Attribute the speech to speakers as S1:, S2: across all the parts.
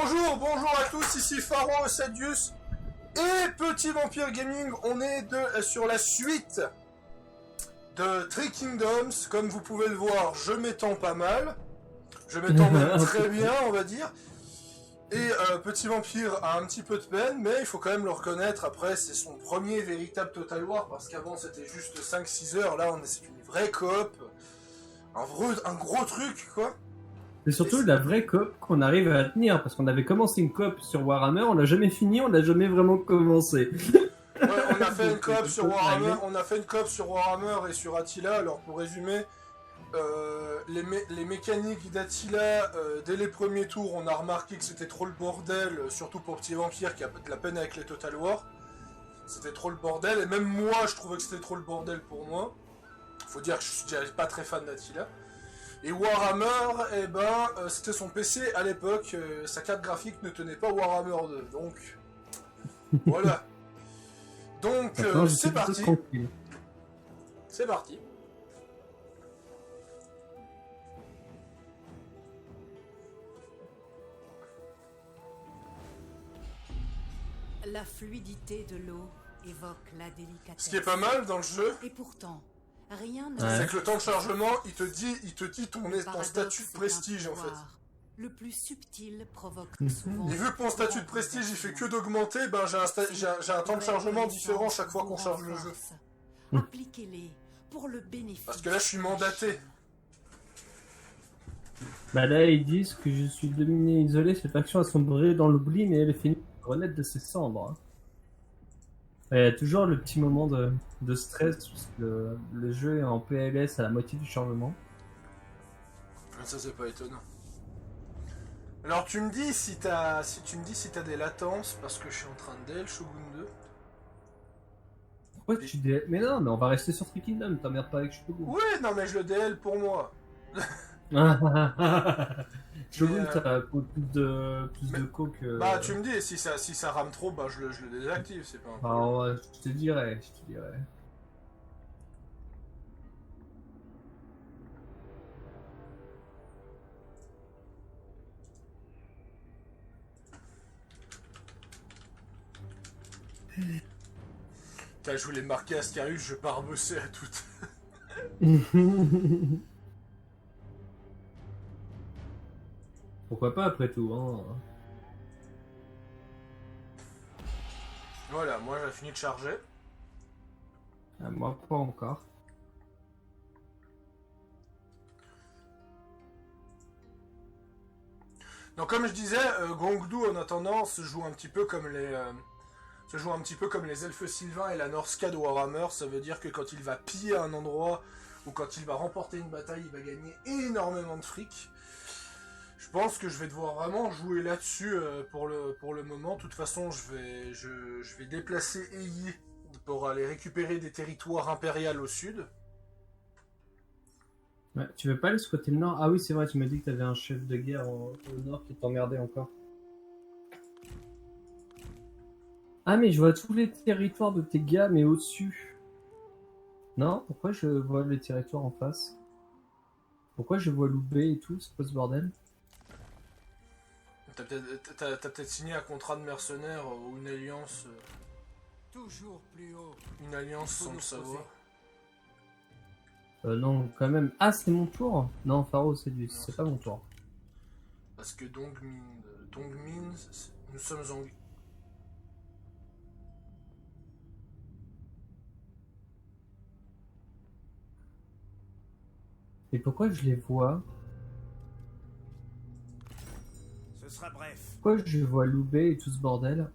S1: Bonjour à tous, ici Pharaon Sadius et Petit Vampire Gaming. On est sur la suite de Three Kingdoms. Comme vous pouvez le voir, je m'étends pas mal. Je m'étends même très bien, on va dire. Et Petit Vampire a un petit peu de peine, mais il faut quand même le reconnaître. Après, c'est son premier véritable Total War, parce qu'avant c'était juste 5-6 heures. Là, c'est une vraie coop. Un gros truc, quoi.
S2: C'est surtout la vraie coop qu'on arrive à tenir, parce qu'on avait commencé une coop sur Warhammer, on l'a jamais fini, on l'a jamais vraiment commencé.
S1: Ouais, on a fait une coop sur Warhammer, et sur Attila. Alors pour résumer, les mécaniques d'Attila, dès les premiers tours, on a remarqué que c'était trop le bordel, surtout pour Petit Vampire qui a de la peine avec les Total War. C'était trop le bordel, et même moi je trouvais que c'était trop le bordel pour moi. Faut dire que je suis déjà pas très fan d'Attila. Et Warhammer, c'était son PC à l'époque, sa carte graphique ne tenait pas Warhammer 2, donc voilà. Donc c'est parti. C'est parti.
S3: La fluidité de l'eau évoque la délicatesse.
S1: Ce qui est pas mal dans le jeu.
S3: Et pourtant, rien ne...
S1: C'est que le temps de chargement, il te dit ton statut de prestige en fait.
S3: Le plus subtil provoque
S1: souvent. Et vu que mon statut de prestige il fait que d'augmenter, j'ai un temps de chargement différent chaque fois qu'on charge le jeu.
S3: Appliquez-les pour le bénéfice.
S1: Parce que là je suis mandaté.
S2: Bah là ils disent que je suis dominé et isolé, cette faction a sombré dans l'oubli, mais elle est finie de renaître de ses cendres. Il y a toujours le petit moment de stress, parce que le jeu est en PLS à la moitié du chargement.
S1: Ça c'est pas étonnant. Alors tu me dis si t'as des latences, parce que je suis en train de DL Shogun 2.
S2: Pourquoi tu DL? Mais non, mais on va rester sur Three Kingdoms, t'emmerdes pas avec Shogun.
S1: Ouais, non mais je le DL pour moi.
S2: Shogun, t'as plus de co que...
S1: Bah tu me dis, si ça rame trop, bah je le désactive, c'est pas un problème.
S2: Alors, ouais, je te dirais.
S1: Putain, je voulais marquer Ascarius, je pars bosser à toutes.
S2: Pourquoi pas après tout, hein.
S1: Voilà, moi j'ai fini de charger.
S2: Ah, moi pas encore.
S1: Donc comme je disais, Gongdu en attendant se joue un petit peu comme les elfes sylvains et la Norska de Warhammer. Ça veut dire que quand il va piller un endroit ou quand il va remporter une bataille, il va gagner énormément de fric. Je pense que je vais devoir vraiment jouer là-dessus pour le moment. De toute façon, je vais déplacer Eyi pour aller récupérer des territoires impériaux au sud.
S2: Ouais, tu veux pas aller squatter le nord? Ah oui, c'est vrai, tu m'as dit que t'avais un chef de guerre au nord qui t'emmerdait encore. Ah mais je vois tous les territoires de tes gars, mais au-dessus. Non, pourquoi je vois les territoires en face? Pourquoi je vois Loubet et tout? C'est quoi ce bordel?
S1: T'as peut-être signé un contrat de mercenaires ou une alliance.
S4: Toujours plus haut.
S1: Une alliance sans le savoir.
S2: Non, quand même. Ah, c'est mon tour? Non, Pharaon, c'est pas mon tour.
S1: Parce que Dongmin, nous sommes en...
S2: Et pourquoi je les vois?
S4: Ce sera bref.
S2: Pourquoi je vois Loubet et tout ce bordel?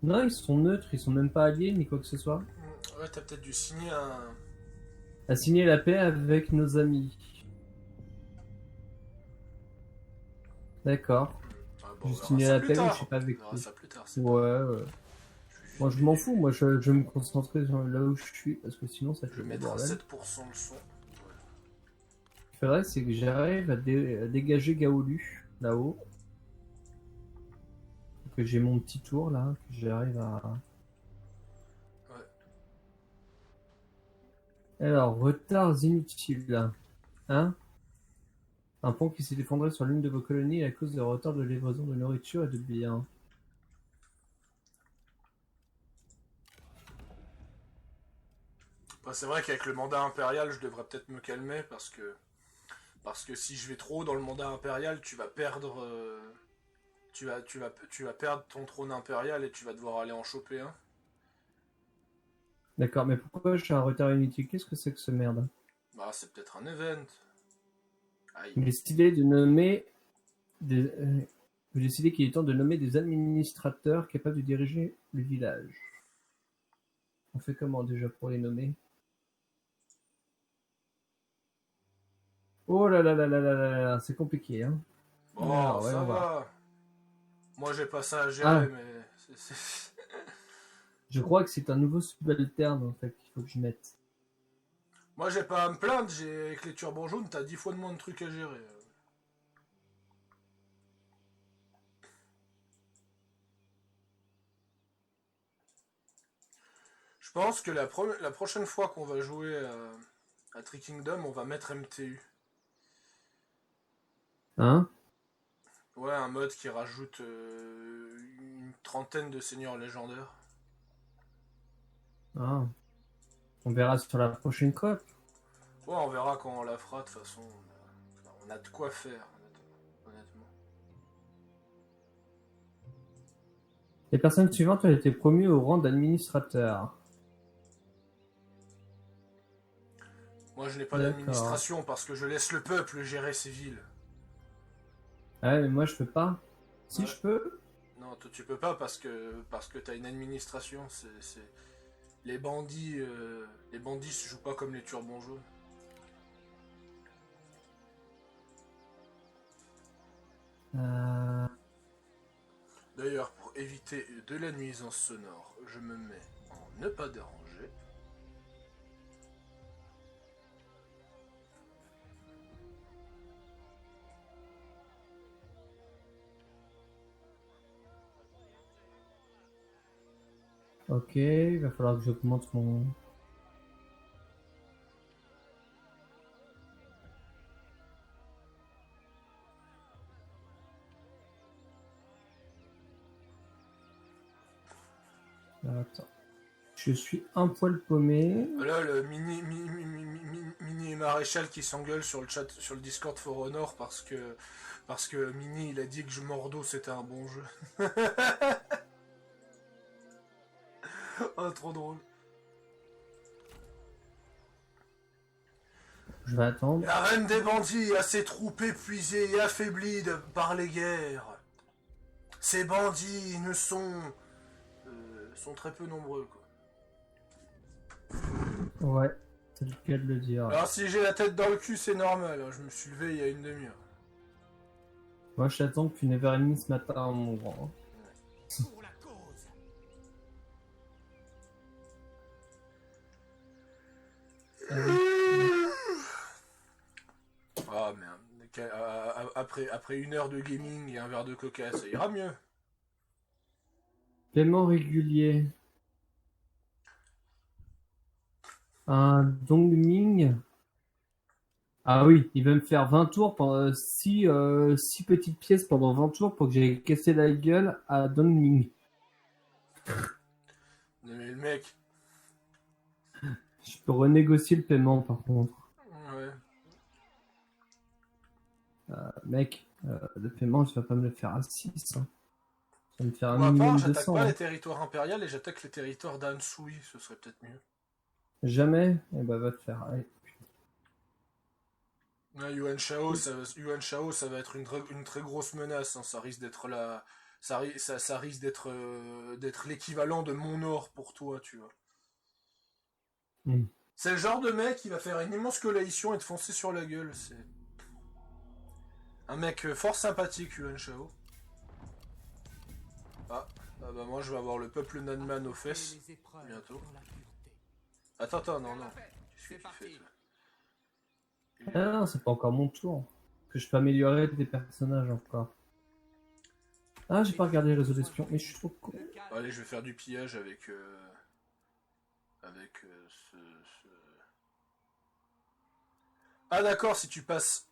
S2: Non, ils sont neutres, ils sont même pas alliés ni quoi que ce soit.
S1: Ouais, t'as peut-être dû signer un...
S2: À signer la paix avec nos amis. D'accord.
S1: Ah, bon,
S2: J'ai signé la paix, mais je sais pas avec qui. Ouais. Moi je m'en fous, moi je vais me concentrer sur là où je suis, parce que sinon ça
S1: Je
S2: fait
S1: vais
S2: du
S1: mettre à
S2: bordel.
S1: 7% le son.
S2: Ce qu'il faudrait, c'est que j'arrive à dégager Gaolu, là-haut. Que j'ai mon petit tour là, que j'arrive à...
S1: Ouais.
S2: Alors, retards inutiles. Hein? Un pont qui s'est effondré sur l'une de vos colonies à cause de retard de livraison de nourriture et de biens.
S1: Bah, c'est vrai qu'avec le mandat impérial, je devrais peut-être me calmer parce que si je vais trop dans le mandat impérial, tu vas perdre tu vas perdre ton trône impérial et tu vas devoir aller en choper un.
S2: D'accord, mais pourquoi j'ai un retard inutile? Qu'est-ce que c'est que ce merde?
S1: Bah, c'est peut-être un event. Aïe.
S2: J'ai décidé de nommer des... j'ai décidé qu'il est temps de nommer des administrateurs capables de diriger le village. On fait comment déjà pour les nommer? Oh là là là là là là là, c'est compliqué, hein.
S1: Bon,
S2: Alors,
S1: ça
S2: voyons voir.
S1: va. Moi, j'ai pas ça à gérer,
S2: Ah.
S1: mais
S2: Je crois que c'est un nouveau subalterne en fait qu'il faut que je mette.
S1: moi, j'ai pas à me plaindre. Avec les turbans jaunes, t'as 10 fois de moins de trucs à gérer. Je pense que la prochaine fois qu'on va jouer à Tree Kingdom, on va mettre MTU.
S2: Hein?
S1: Ouais, un mode qui rajoute une trentaine de seigneurs légendaires.
S2: Ah. On verra sur la prochaine coop.
S1: Ouais, on verra quand on la fera. De toute façon, on a de quoi faire, honnêtement.
S2: Les personnes suivantes ont été promues au rang d'administrateur.
S1: Moi, je n'ai pas
S2: D'accord.
S1: d'administration parce que je laisse le peuple gérer ses villes.
S2: Ah ouais, mais moi je peux pas. Si
S1: Ouais.
S2: je peux.
S1: Non, toi, tu peux pas parce que t'as une administration. Les bandits se jouent pas comme les turbans jaunes.
S2: Euh...
S1: D'ailleurs, pour éviter de la nuisance sonore, je me mets en ne pas déranger.
S2: Ok, il va falloir que j'augmente mon... Attends. Je suis un poil paumé.
S1: Là, le mini maréchal qui s'engueule sur le chat, sur le Discord For Honor parce que Mini il a dit que je mordo c'était un bon jeu. Oh, trop drôle.
S2: Je vais attendre.
S1: La reine des bandits a ses troupes épuisées et affaiblies par les guerres. Ces bandits ne sont très peu nombreux, quoi.
S2: Ouais, c'est le cas de le dire.
S1: Alors si j'ai la tête dans le cul, c'est normal, hein. Je me suis levé il y a une demi-heure.
S2: Moi je t'attends depuis 9h30 ce matin, mon grand.
S4: Pour la cause.
S1: Ah merde. Après une heure de gaming et un verre de coca, ça ira mieux.
S2: Paiement régulier. Un Dongming. Ah oui, il va me faire 20 tours pendant 6 petites pièces pendant 20 tours pour que j'ai cassé la gueule à Dongming.
S1: Mais le mec.
S2: Je peux renégocier le paiement par contre.
S1: Ouais.
S2: Mec, le paiement, je vais pas me le faire à 6. Hein. Ça va me faire un
S1: Pour ma
S2: minimum
S1: part,
S2: de
S1: j'attaque
S2: 100.
S1: pas
S2: Hein.
S1: les territoires impériaux et j'attaque les territoires d'Ansui, ce serait peut-être mieux.
S2: Jamais? Eh ben va te faire. Allez.
S1: Ouais, Yuan Shao, ça va être une très grosse menace. Hein. Ça risque d'être ça risque d'être l'équivalent de Mont-Nord pour toi, tu vois.
S2: Mm.
S1: C'est le genre de mec qui va faire une immense coalition et te foncer sur la gueule. C'est un mec fort sympathique, Yuan Shao. Ah bah moi je vais avoir le peuple Nanman aux fesses bientôt. Attends, non. Qu'est-ce que tu fais, toi?
S2: Ah non, c'est pas encore mon tour. Que je peux améliorer des personnages encore. Ah, j'ai pas regardé les réseaux d'espions, mais je suis trop con.
S1: Allez, je vais faire du pillage avec Ah d'accord, si tu passes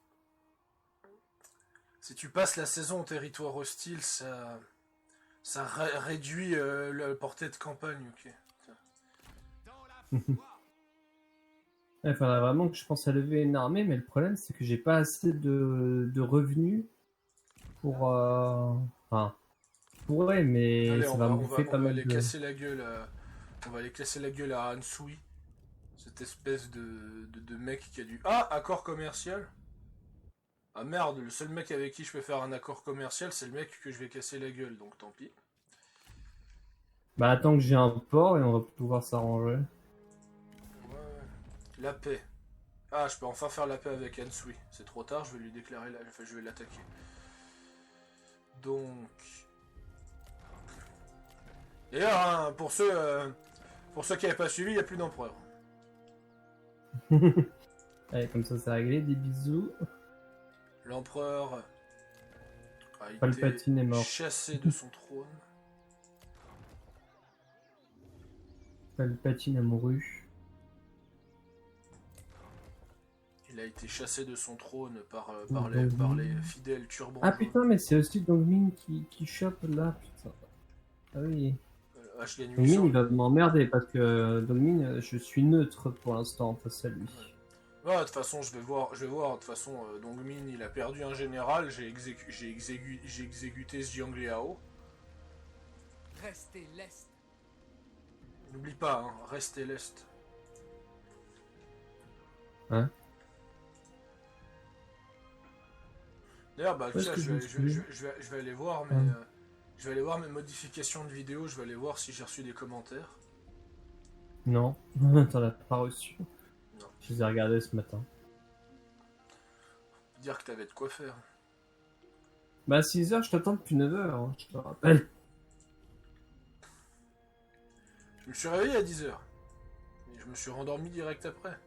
S1: Si tu passes la saison en territoire hostile, ça réduit la portée de campagne, ok.
S2: Il faudrait vraiment que je pense à lever une armée, mais le problème c'est que j'ai pas assez de revenus pour... Enfin, pourrais, mais
S1: Allez,
S2: ça va me bouffer pas
S1: on va
S2: mal
S1: aller
S2: de...
S1: casser la gueule on va aller casser la gueule à Hansui. Cette espèce de mec qui a du... Ah, accord commercial. Ah merde, le seul mec avec qui je peux faire un accord commercial, c'est le mec que je vais casser la gueule, donc tant pis.
S2: Bah attends que j'ai un port et on va pouvoir s'arranger.
S1: Ouais. La paix. Ah, je peux enfin faire la paix avec Hansui. C'est trop tard, je vais lui déclarer la... Enfin, je vais l'attaquer. Donc... D'ailleurs, hein, pour ceux qui n'avaient pas suivi, il n'y a plus d'empereur.
S2: Allez, comme ça c'est réglé, des bisous.
S1: L'empereur a
S2: Palpatine est
S1: été
S2: mort.
S1: chassé de son trône.
S2: Palpatine a mouru.
S1: Il a été chassé de son trône par
S2: Dongmin.
S1: les fidèles turbans.
S2: Ah putain, mais c'est aussi Dongmin qui chope là, putain. Ah oui.
S1: Ashley
S2: Dongmin
S1: Nuisson.
S2: il va m'emmerder parce que Dongmin, je suis neutre pour l'instant face à lui.
S1: Ouais, de toute façon, je vais voir. De toute façon, Dongmin, il a perdu un général. J'ai exécuté Xiang Liao.
S4: Restez lest.
S1: N'oublie pas, hein, restez l'Est.
S2: Hein?
S1: D'ailleurs, bah,
S2: Où est-ce
S1: tiens,
S2: que je me suis
S1: je vais aller voir mes,
S2: Hum.
S1: je vais aller voir mes modifications de vidéo. Je vais aller voir si j'ai reçu des commentaires.
S2: Non, t'en as pas reçu.
S1: Non.
S2: Je les ai regardés ce matin.
S1: Dire que t'avais de quoi faire.
S2: Bah à 6h, je t'attends depuis 9h, hein, je te rappelle.
S1: Je me suis réveillé à 10h. Et je me suis rendormi direct après.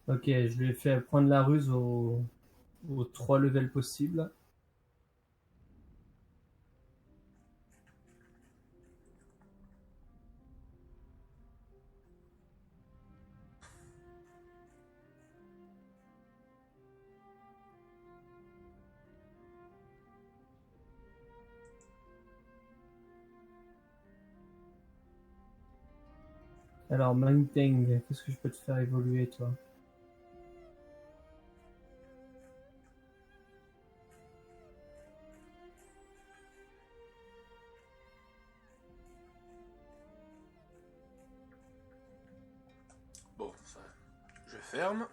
S2: Ok, je lui ai fait prendre la ruse aux 3 levels possibles. Alors, Mangteng, qu'est-ce que je peux te faire évoluer, toi?
S1: Bon, ça, je ferme.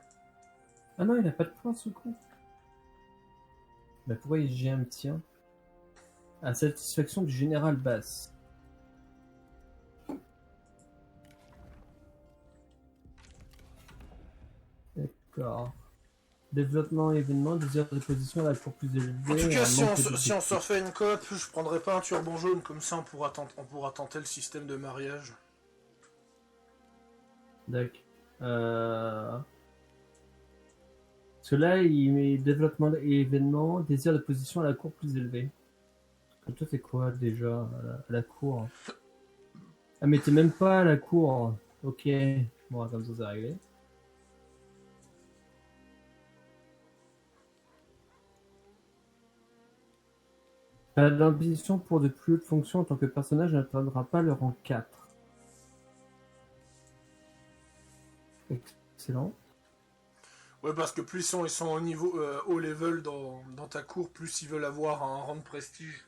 S2: Ah non, il a pas de points, ce coup. Bah pourquoi il GM tient? À satisfaction du général Bass. D'accord. Développement événement, désir de position à la cour plus élevée.
S1: En tout cas,
S2: un
S1: si
S2: manque
S1: on,
S2: de
S1: si on se
S2: déficit.
S1: refait une coop, je prendrai pas un turban jaune, comme ça on pourra tenter le système de mariage.
S2: D'accord. Parce que là, il met développement et événement, désir de position à la cour plus élevée. Comme toi, t'es quoi déjà à la cour? Ah, mais t'es même pas à la cour. Ok. Bon, comme ça, c'est réglé. L'ambition pour de plus hautes fonctions en tant que personnage n'atteindra pas le rang 4. Excellent.
S1: Ouais, parce que plus ils sont au niveau haut level dans ta cour, plus ils veulent avoir un rang de prestige.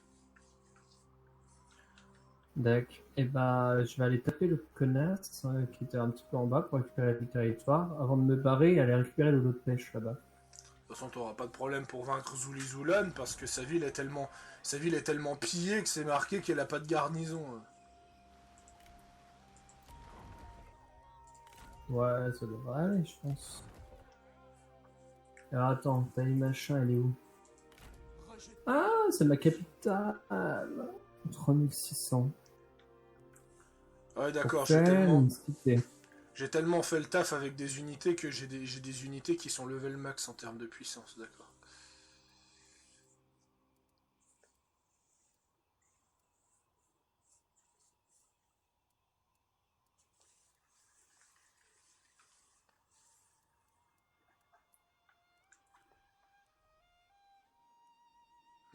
S2: D'accord. Et bah, je vais aller taper le connasse qui était un petit peu en bas pour récupérer le territoire avant de me barrer et aller récupérer le lot de pêche là-bas.
S1: De toute façon, t'auras pas de problème pour vaincre Zuli Zulan parce que sa ville est tellement pillée que c'est marqué qu'elle a pas de garnison.
S2: Ouais, ça devrait aller, je pense. Alors attends, taille machin, elle est où? Ah, c'est ma capitale. 3600.
S1: Ouais, d'accord,
S2: Pour quitter.
S1: j'ai tellement fait le taf avec des unités que j'ai des unités qui sont level max en termes de puissance, d'accord.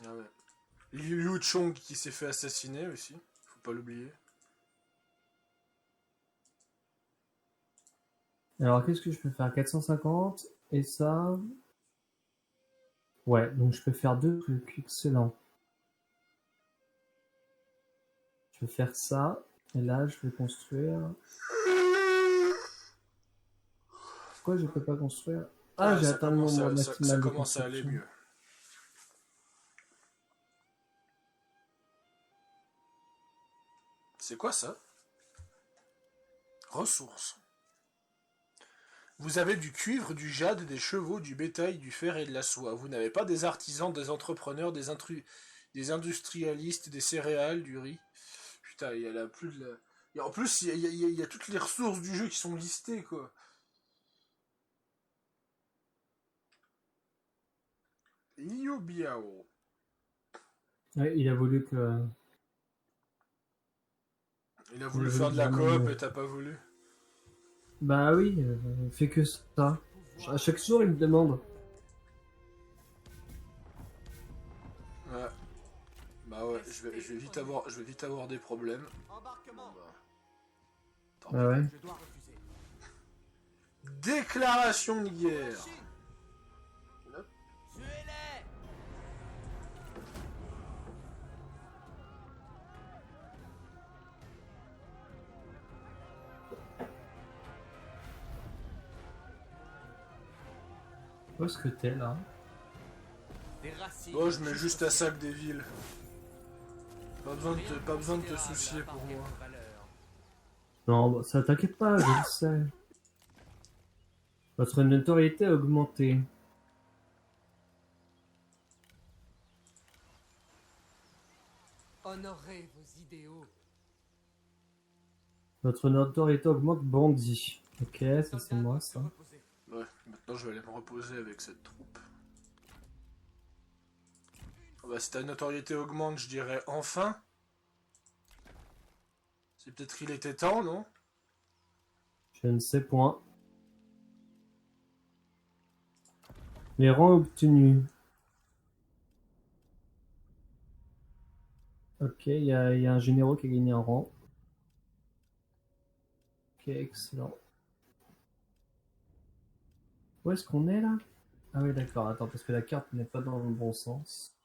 S1: Ah ouais. Liu Chong qui s'est fait assassiner aussi, faut pas l'oublier.
S2: Alors, qu'est-ce que je peux faire? 450 et ça. Ouais, donc je peux faire deux trucs. Excellent. Je vais faire ça. Et là, je vais construire. Pourquoi je peux pas construire? Ah,
S1: Ouais,
S2: j'ai atteint le nombre
S1: ça
S2: maximal de
S1: commence à aller
S2: construction.
S1: mieux. C'est quoi ça? Ressources. Vous avez du cuivre, du jade, des chevaux, du bétail, du fer et de la soie. Vous n'avez pas des artisans, des entrepreneurs, des industrialistes, des céréales, du riz. Putain, il y a là plus de la... Et en plus, il y a toutes les ressources du jeu qui sont listées, quoi. Liu Biao.
S2: Ouais, il a voulu que.
S1: Il a voulu faire de la coop et t'as pas voulu.
S2: Bah oui, il fait que ça. À chaque jour, il me demande.
S1: Ouais. Bah ouais, je vais vite avoir des problèmes.
S4: Embarquement.
S1: Tant
S2: Ah ouais.
S4: Je dois refuser.
S1: Déclaration de guerre.
S4: Tuez-les.
S2: Où est-ce que t'es là?
S4: Des racines.
S1: Bon, je mets juste à sac des villes. Pas besoin de te soucier pour moi.
S2: Non, bah, ça t'inquiète pas, je le sais. Votre notoriété a augmenté.
S3: Honorez vos idéaux.
S2: Votre notoriété augmente, bandit. Ok, ça c'est moi ça.
S1: Ouais, maintenant je vais aller me reposer avec cette troupe. Ah bah si ta notoriété augmente, je dirais enfin. C'est peut-être qu'il était temps, non?
S2: Je ne sais point. Les rangs obtenus. Ok, il y a un généraux qui a gagné un rang. Ok, excellent. Où est-ce qu'on est là? Ah oui, d'accord, attends, parce que la carte n'est pas dans le bon sens.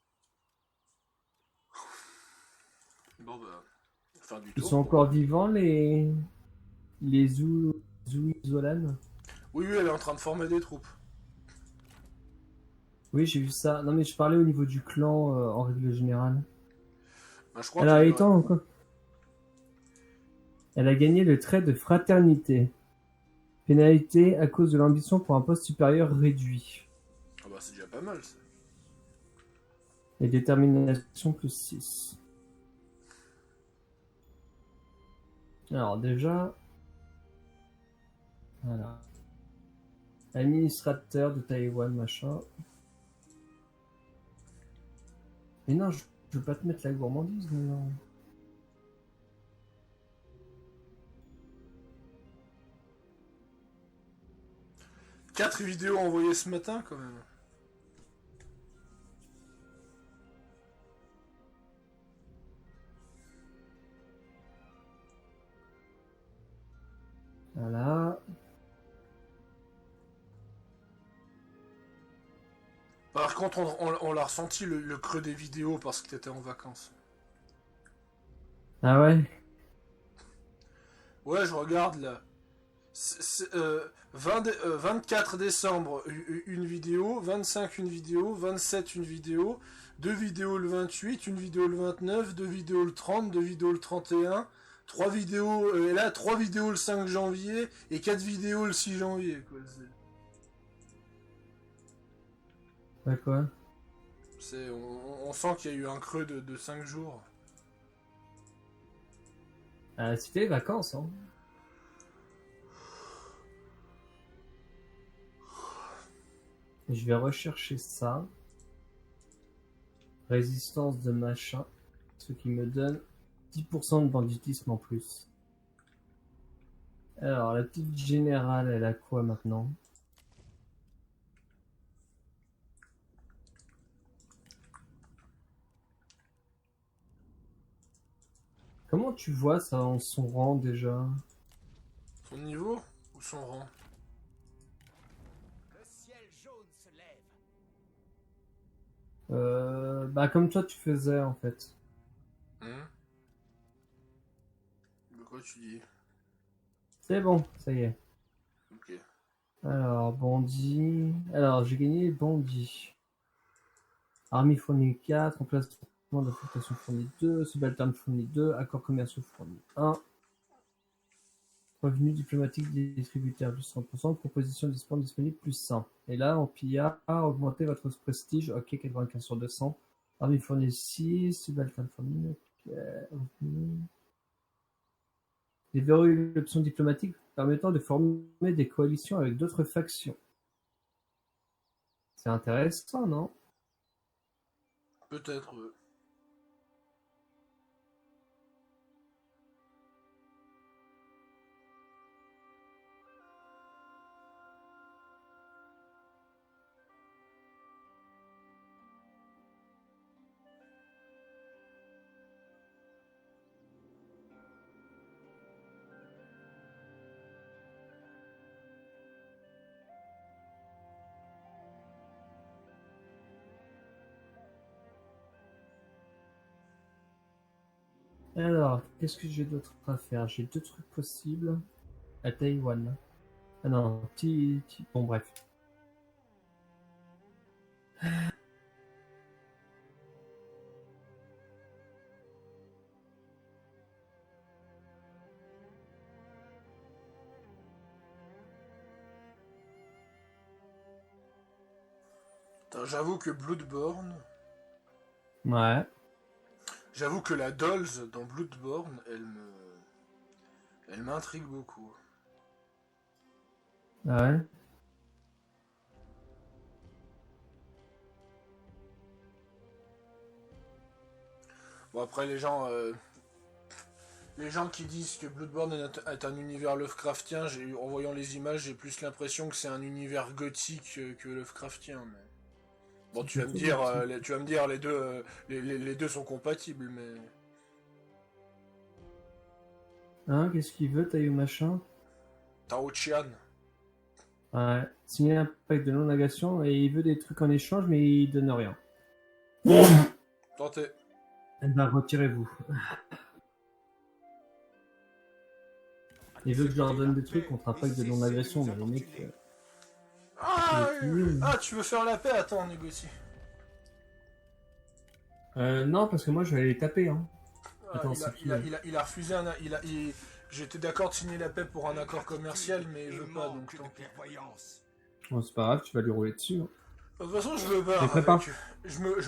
S1: Bon bah, fin du
S2: Ils
S1: tour.
S2: sont encore vivants les Zolan?
S1: Oui, elle est en train de former des troupes.
S2: Oui, j'ai vu ça. Non mais je parlais au niveau du clan en règle générale.
S1: Bah, je crois
S2: Alors,
S1: qu'elle
S2: étant quoi? Elle a gagné le trait de fraternité. Pénalité à cause de l'ambition pour un poste supérieur réduit.
S1: Ah bah c'est déjà pas mal ça.
S2: Et détermination plus 6. Alors déjà... Voilà. Administrateur de Taïwan, machin. Mais non, je veux pas te mettre la gourmandise, mais non.
S1: Quatre vidéos envoyées ce matin quand même.
S2: Voilà.
S1: Par contre, on l'a ressenti le creux des vidéos parce que t'étais en vacances.
S2: Ah ouais?
S1: Ouais, je regarde là. 24 décembre, une vidéo. 25, une vidéo. 27, une vidéo. Deux vidéos le 28, une vidéo le 29, deux vidéos le 30, deux vidéos le 31. Trois vidéos, et là, trois vidéos le 5 janvier et quatre vidéos le 6 janvier. Quoi.
S2: Bah quoi?
S1: On sent qu'il y a eu un creux de 5 jours.
S2: C'était les vacances, hein. Je vais rechercher ça. Résistance de machin. Ce qui me donne 10% de banditisme en plus. Alors, la petite générale, elle a quoi maintenant? Comment tu vois ça en son rang déjà?
S1: Son niveau ou son rang?
S4: Le ciel jaune se lève.
S2: Bah comme toi tu faisais en fait.
S1: Hein? De quoi tu dis?
S2: C'est bon, ça y est.
S1: Ok.
S2: Alors, bandit. Alors, j'ai gagné bandit. Armée fournie 4, emplacement d'affectation fournie 2, subalterne fournie 2, accords commerciaux fournis 1. Revenus diplomatiques des tributaires plus 100%, proposition de dispense disponible plus 100. Et là, en pillard, augmentez votre prestige, ok, 95 sur 200. Armée fournie 6, subalterne fournie, ok, revenu. Déverrouiller l'option diplomatique permettant de former des coalitions avec d'autres factions. C'est intéressant, non?
S1: Peut-être.
S2: Alors, qu'est-ce que j'ai d'autre à faire? J'ai deux trucs possibles à Taïwan. Ah non, bon bref.
S1: Putain, j'avoue que Bloodborne.
S2: Ouais.
S1: J'avoue que la Dolls dans Bloodborne, elle m'intrigue beaucoup.
S2: Ouais.
S1: Bon après les gens qui disent que Bloodborne est un univers Lovecraftien, en voyant les images, j'ai plus l'impression que c'est un univers gothique que Lovecraftien. Mais... Bon, tu vas me dire, les deux sont compatibles, mais...
S2: Hein, qu'est-ce qu'il veut, Taïwan machin?
S1: Tao Chian.
S2: Ouais. Signer un pacte de non-agression et il veut des trucs en échange, mais il donne rien.
S1: Tentez.
S2: Eh ben, retirez-vous. Il veut que je leur donne des trucs contre un pacte de non-agression, mais les mecs...
S1: Tu veux faire la paix? Attends, on négocie.
S2: Non, parce que moi, je vais aller les taper, hein. Attends,
S1: il a refusé j'étais d'accord de signer la paix pour un accord commercial, mais il veut pas, donc tant pis.
S2: Bon, c'est pas grave, tu vas lui rouler dessus. Hein.
S1: De toute façon, je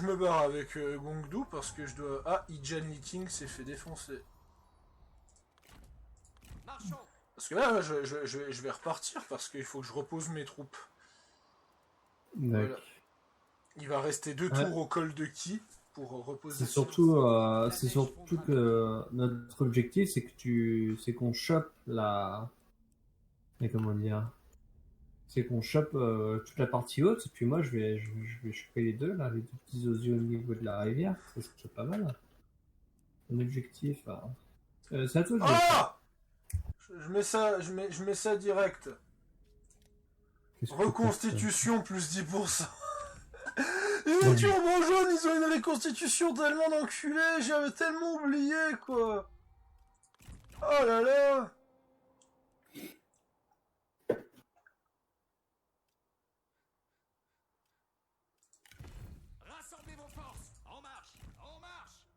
S1: me barre avec Gongdu parce que je dois... Ah, Ijan Liting s'est fait défoncer.
S4: Marchons.
S1: Parce que là, je vais repartir parce qu'il faut que je repose mes troupes. Voilà. Il va rester 2 tours au col de Ki pour reposer.
S2: C'est surtout que notre objectif, c'est qu'on chope la... Mais comment dire? C'est qu'on chope toute la partie haute, et puis moi je vais choper les deux, là, les deux petits osiers au niveau de la rivière, ça serait pas mal. Mon objectif, c'est à toi de
S1: Ah! Je mets ça direct. Reconstitution plus 10%. Les turbans jaunes, ils ont une reconstitution tellement d'enculés, j'avais tellement oublié, quoi. Oh là là.
S4: Rassemblez vos forces. En marche. En marche.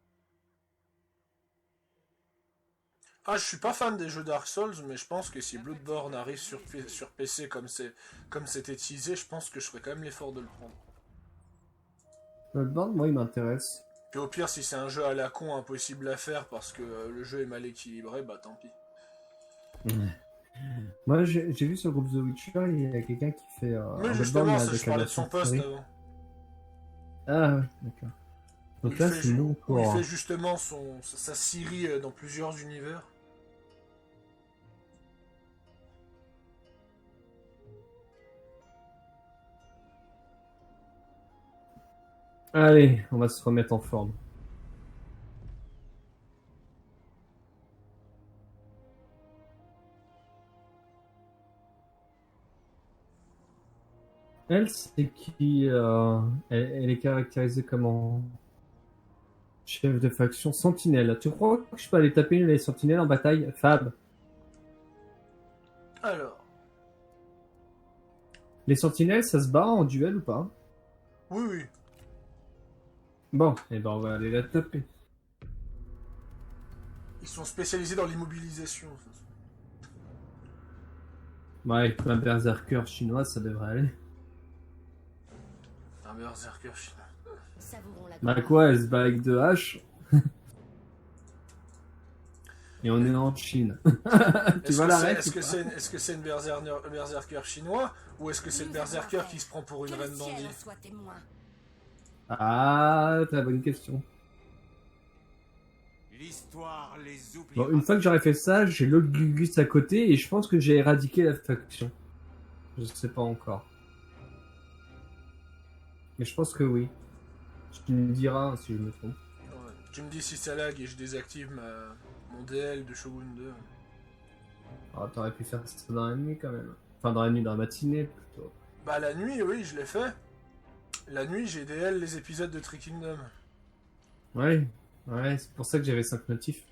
S1: Ah, je suis pas fan des jeux Dark Souls, mais je pense que si Bloodborne arrive sur PC comme c'était teasé, je pense que je ferai quand même l'effort de le prendre.
S2: Bloodborne, moi il m'intéresse.
S1: Puis au pire, si c'est un jeu à la con impossible à faire parce que le jeu est mal équilibré, bah tant pis.
S2: Moi, j'ai vu sur le groupe The Witcher, il y a quelqu'un qui fait.
S1: Mais
S2: un
S1: justement,
S2: Bloodborne,
S1: ça,
S2: avec
S1: je
S2: la
S1: parlais de son
S2: version
S1: poste
S2: pourrie.
S1: avant.
S2: Ah ouais, d'accord. Donc
S1: Il
S2: là,
S1: fait
S2: c'est non
S1: où
S2: pour.
S1: il fait justement sa Siri dans plusieurs univers.
S2: Allez, on va se remettre en forme. Elle, c'est qui elle est caractérisée comment? Chef de faction Sentinelle. Tu crois que je peux aller taper les sentinelles en bataille? Fab.
S1: Alors,
S2: Les sentinelles, ça se bat en duel ou pas?
S1: oui, oui.
S2: Bon, et ben on va aller la taper.
S1: Ils sont spécialisés dans l'immobilisation.
S2: Ouais, avec un berserker chinois, ça devrait aller.
S1: Un berserker chinois.
S3: Savourons la
S2: Bah
S3: gloire.
S2: quoi, elle se bat avec 2 haches? Et on est en Chine. Tu vois la règle?
S1: Est-ce que c'est une berserker chinois ou est-ce que c'est le
S3: Nous
S1: berserker
S3: avons
S1: qui se prend pour une
S3: Que le
S1: reine
S3: ciel
S1: bandit?
S3: en soit témoin.
S2: Ah, t'as la bonne question.
S4: L'histoire les oublie.
S2: Bon, une fois que j'aurai fait ça, j'ai l'autre Gugus à côté et je pense que j'ai éradiqué la faction. Je sais pas encore. Mais je pense que oui. Tu me diras si je me trompe.
S1: Ouais. Tu me dis si ça lag et je désactive mon DL de Shogun 2.
S2: Ah, t'aurais pu faire ça dans la nuit quand même. Enfin, dans la nuit, dans la matinée plutôt.
S1: Bah la nuit, oui, je l'ai fait. La nuit, j'ai DL les épisodes de Three Kingdom.
S2: Ouais, ouais, c'est pour ça que j'avais 5 notifs.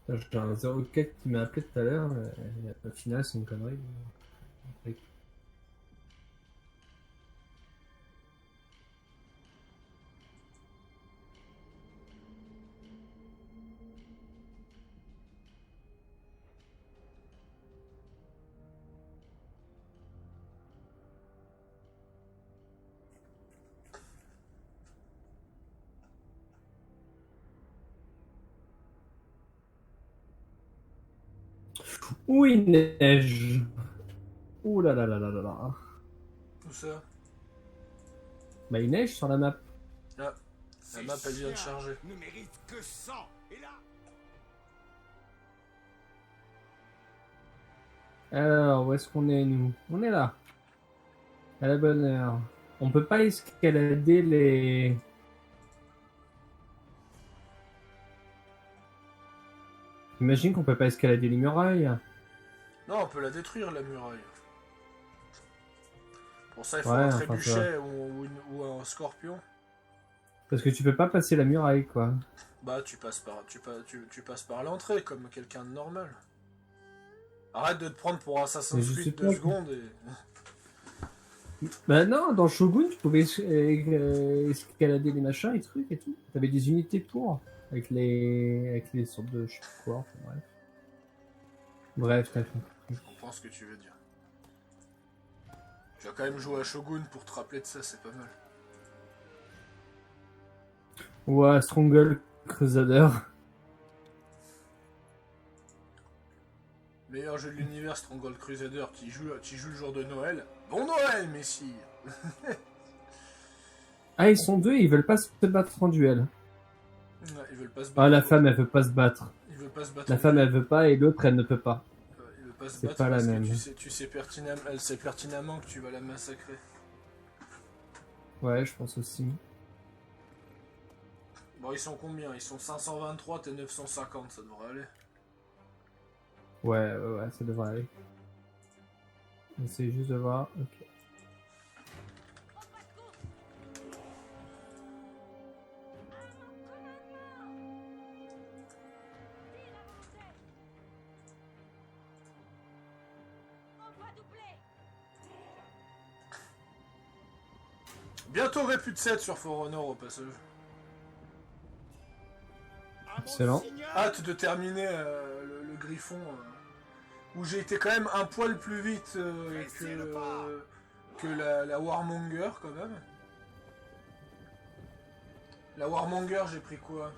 S2: J'ai un 04 qui m'a appelé tout à l'heure. Au final, c'est une connerie. Ouh, il neige. Ouh là là là là là là.
S1: Tout ça.
S2: Bah, il neige sur la map.
S1: La map, elle vient de charger.
S4: Ne mérite que 100. Et là,
S2: Alors, où est-ce qu'on est, nous? On est là. À la bonne heure. On peut pas escalader les... Imagine qu'on peut pas escalader les murailles.
S1: Non, on peut la détruire, la muraille. Pour ça, il faut
S2: Ouais,
S1: un
S2: enfin,
S1: trébuchet ou un scorpion.
S2: Parce que tu peux pas passer la muraille, quoi.
S1: Bah, tu passes par l'entrée, comme quelqu'un de normal. Arrête de te prendre pour Assassin's
S2: Mais je sais
S1: Creed
S2: pas
S1: 2
S2: que-
S1: secondes et...
S2: Bah non, dans Shogun, tu pouvais escalader les machins et trucs et tout. T'avais des unités pour. Avec les sortes de... Je sais pas quoi, enfin, bref. Bref, t'as compris.
S1: Je comprends ce que tu veux dire. Tu vas quand même jouer à Shogun pour te rappeler de ça, c'est pas mal.
S2: Ouais, Stronghold Crusader.
S1: Meilleur jeu de l'univers, Stronghold Crusader, qui joue le jour de Noël. Bon Noël, messire.
S2: Ah, ils sont deux et ils veulent pas se battre en duel.
S1: Ouais, ils veulent pas se battre.
S2: Ah, la femme, elle veut pas se battre.
S1: Ils veulent pas se battre.
S2: La femme, elle veut pas et l'autre, elle ne peut pas.
S1: Ils veulent pas se
S2: C'est
S1: battre
S2: pas la
S1: parce que
S2: même.
S1: tu sais pertinemment, elle sait pertinemment que tu vas la massacrer.
S2: Ouais, je pense aussi.
S1: Bon, ils sont combien? Ils sont 523, t'es 950, ça devrait aller.
S2: Ouais, ça devrait aller. Essaye juste de voir. Ok.
S1: Bientôt Répute 7 sur For Honor au passage.
S4: à mon
S2: Excellent.
S4: signal,
S1: Hâte de terminer le griffon où j'ai été quand même un poil plus vite que la Warmonger quand même. La Warmonger, j'ai pris quoi?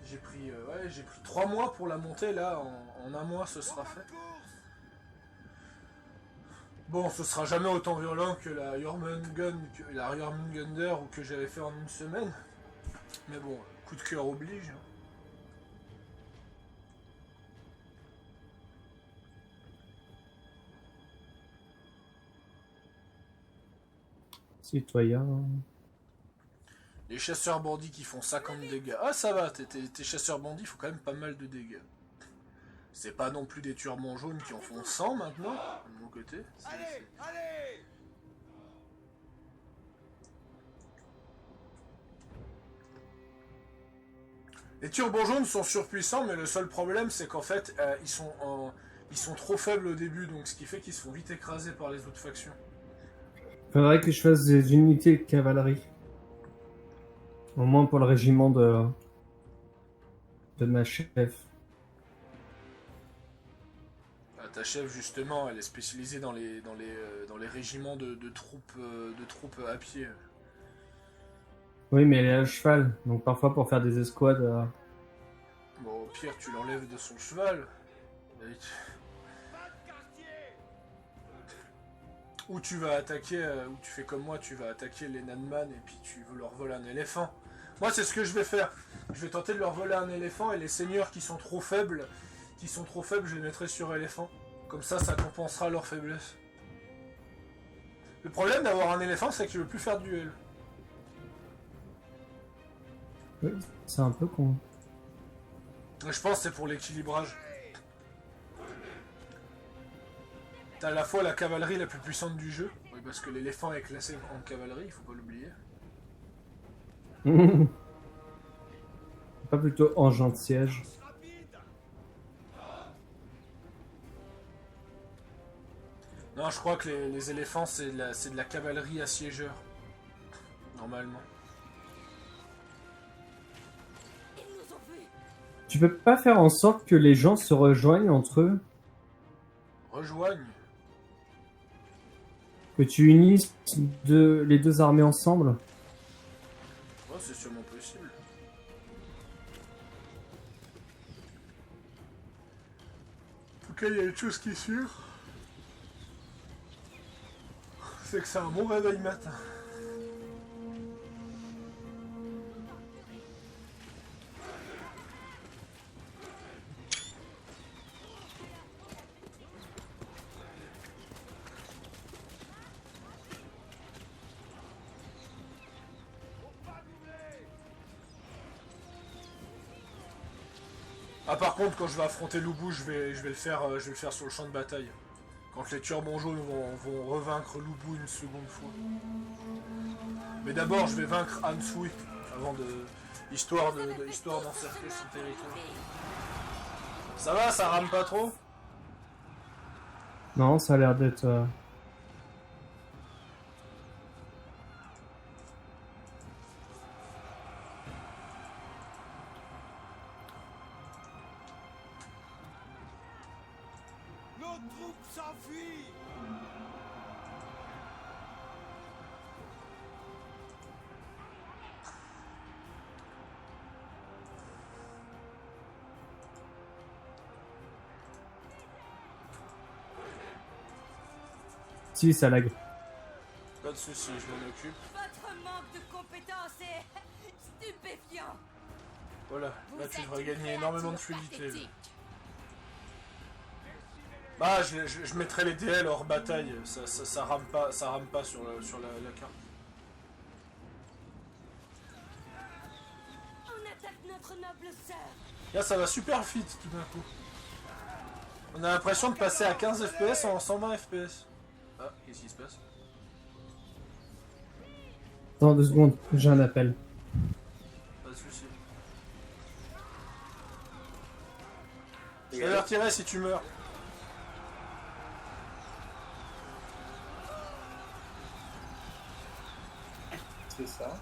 S1: J'ai pris 3 mois pour la monter, là, en un mois ce sera fait. Bon, ce sera jamais autant violent que la Jormungandr ou que j'avais fait en une semaine. Mais bon, coup de cœur oblige.
S2: Citoyen.
S1: Les chasseurs bandits qui font 50 dégâts. Ah, ça va, tes chasseurs bandits font quand même pas mal de dégâts. C'est pas non plus des turbans jaunes qui en font 100 maintenant, de mon côté.
S4: Allez.
S1: Les turbans jaunes sont surpuissants, mais le seul problème c'est qu'en fait ils sont trop faibles au début, donc ce qui fait qu'ils se font vite écraser par les autres factions.
S2: Faudrait que je fasse des unités de cavalerie. Au moins pour le régiment de ma chef.
S1: Ah, ta chef justement, elle est spécialisée dans les régiments de troupes à pied.
S2: Oui, mais elle est à cheval, donc parfois pour faire des escouades.
S1: Bon, au pire, tu l'enlèves de son cheval. Ou tu vas attaquer, ou tu fais comme moi, tu vas attaquer les Nanman et puis tu veux leur voler un éléphant. Moi, c'est ce que je vais faire. Je vais tenter de leur voler un éléphant et les seigneurs qui sont trop faibles, je les mettrai sur éléphant. Comme ça compensera leur faiblesse. Le problème d'avoir un éléphant, c'est que tu veux plus faire de duel.
S2: Oui, c'est un peu con.
S1: Je pense que c'est pour l'équilibrage. T'as à la fois la cavalerie la plus puissante du jeu, oui, parce que l'éléphant est classé en cavalerie, il faut pas l'oublier.
S2: Pas plutôt engin de siège.
S1: Non, je crois que les éléphants, c'est de la cavalerie assiégeur. Normalement.
S2: Tu peux pas faire en sorte que les gens se rejoignent entre eux?
S1: Rejoignent.
S2: Que tu unisses les deux armées ensemble?
S1: Ouais, c'est sûrement possible. En tout cas, il y a une chose qui est sûre. C'est que c'est un bon réveil matin. Ah, par contre, quand je vais affronter Lubu, je vais le faire sur le champ de bataille. Quand les turbans jaunes vont revaincre Lubu une seconde fois. Mais d'abord, je vais vaincre Ansui avant histoire d'encercler son territoire. Ça va, ça rame pas trop?
S2: Non, ça a l'air d'être...
S4: Nos troupes s'enfuient.
S2: Si, ça lag.
S1: Pas de soucis, je m'en occupe.
S3: Votre manque de compétences est stupéfiant.
S1: Voilà, là tu devrais gagner
S3: créature
S1: énormément de fluidité.
S3: pathétique.
S1: Bah, je mettrai les DL hors bataille, ça rame pas sur la carte.
S3: On attaque notre noble sœur.
S1: Là, ça va super vite tout d'un coup. On a l'impression de passer à 15 FPS en 120 FPS. Ah, qu'est-ce qui se passe?
S2: Attends 2 secondes, j'ai un appel.
S1: Pas de soucis. Je vais retirer si tu meurs.
S5: C'est ça.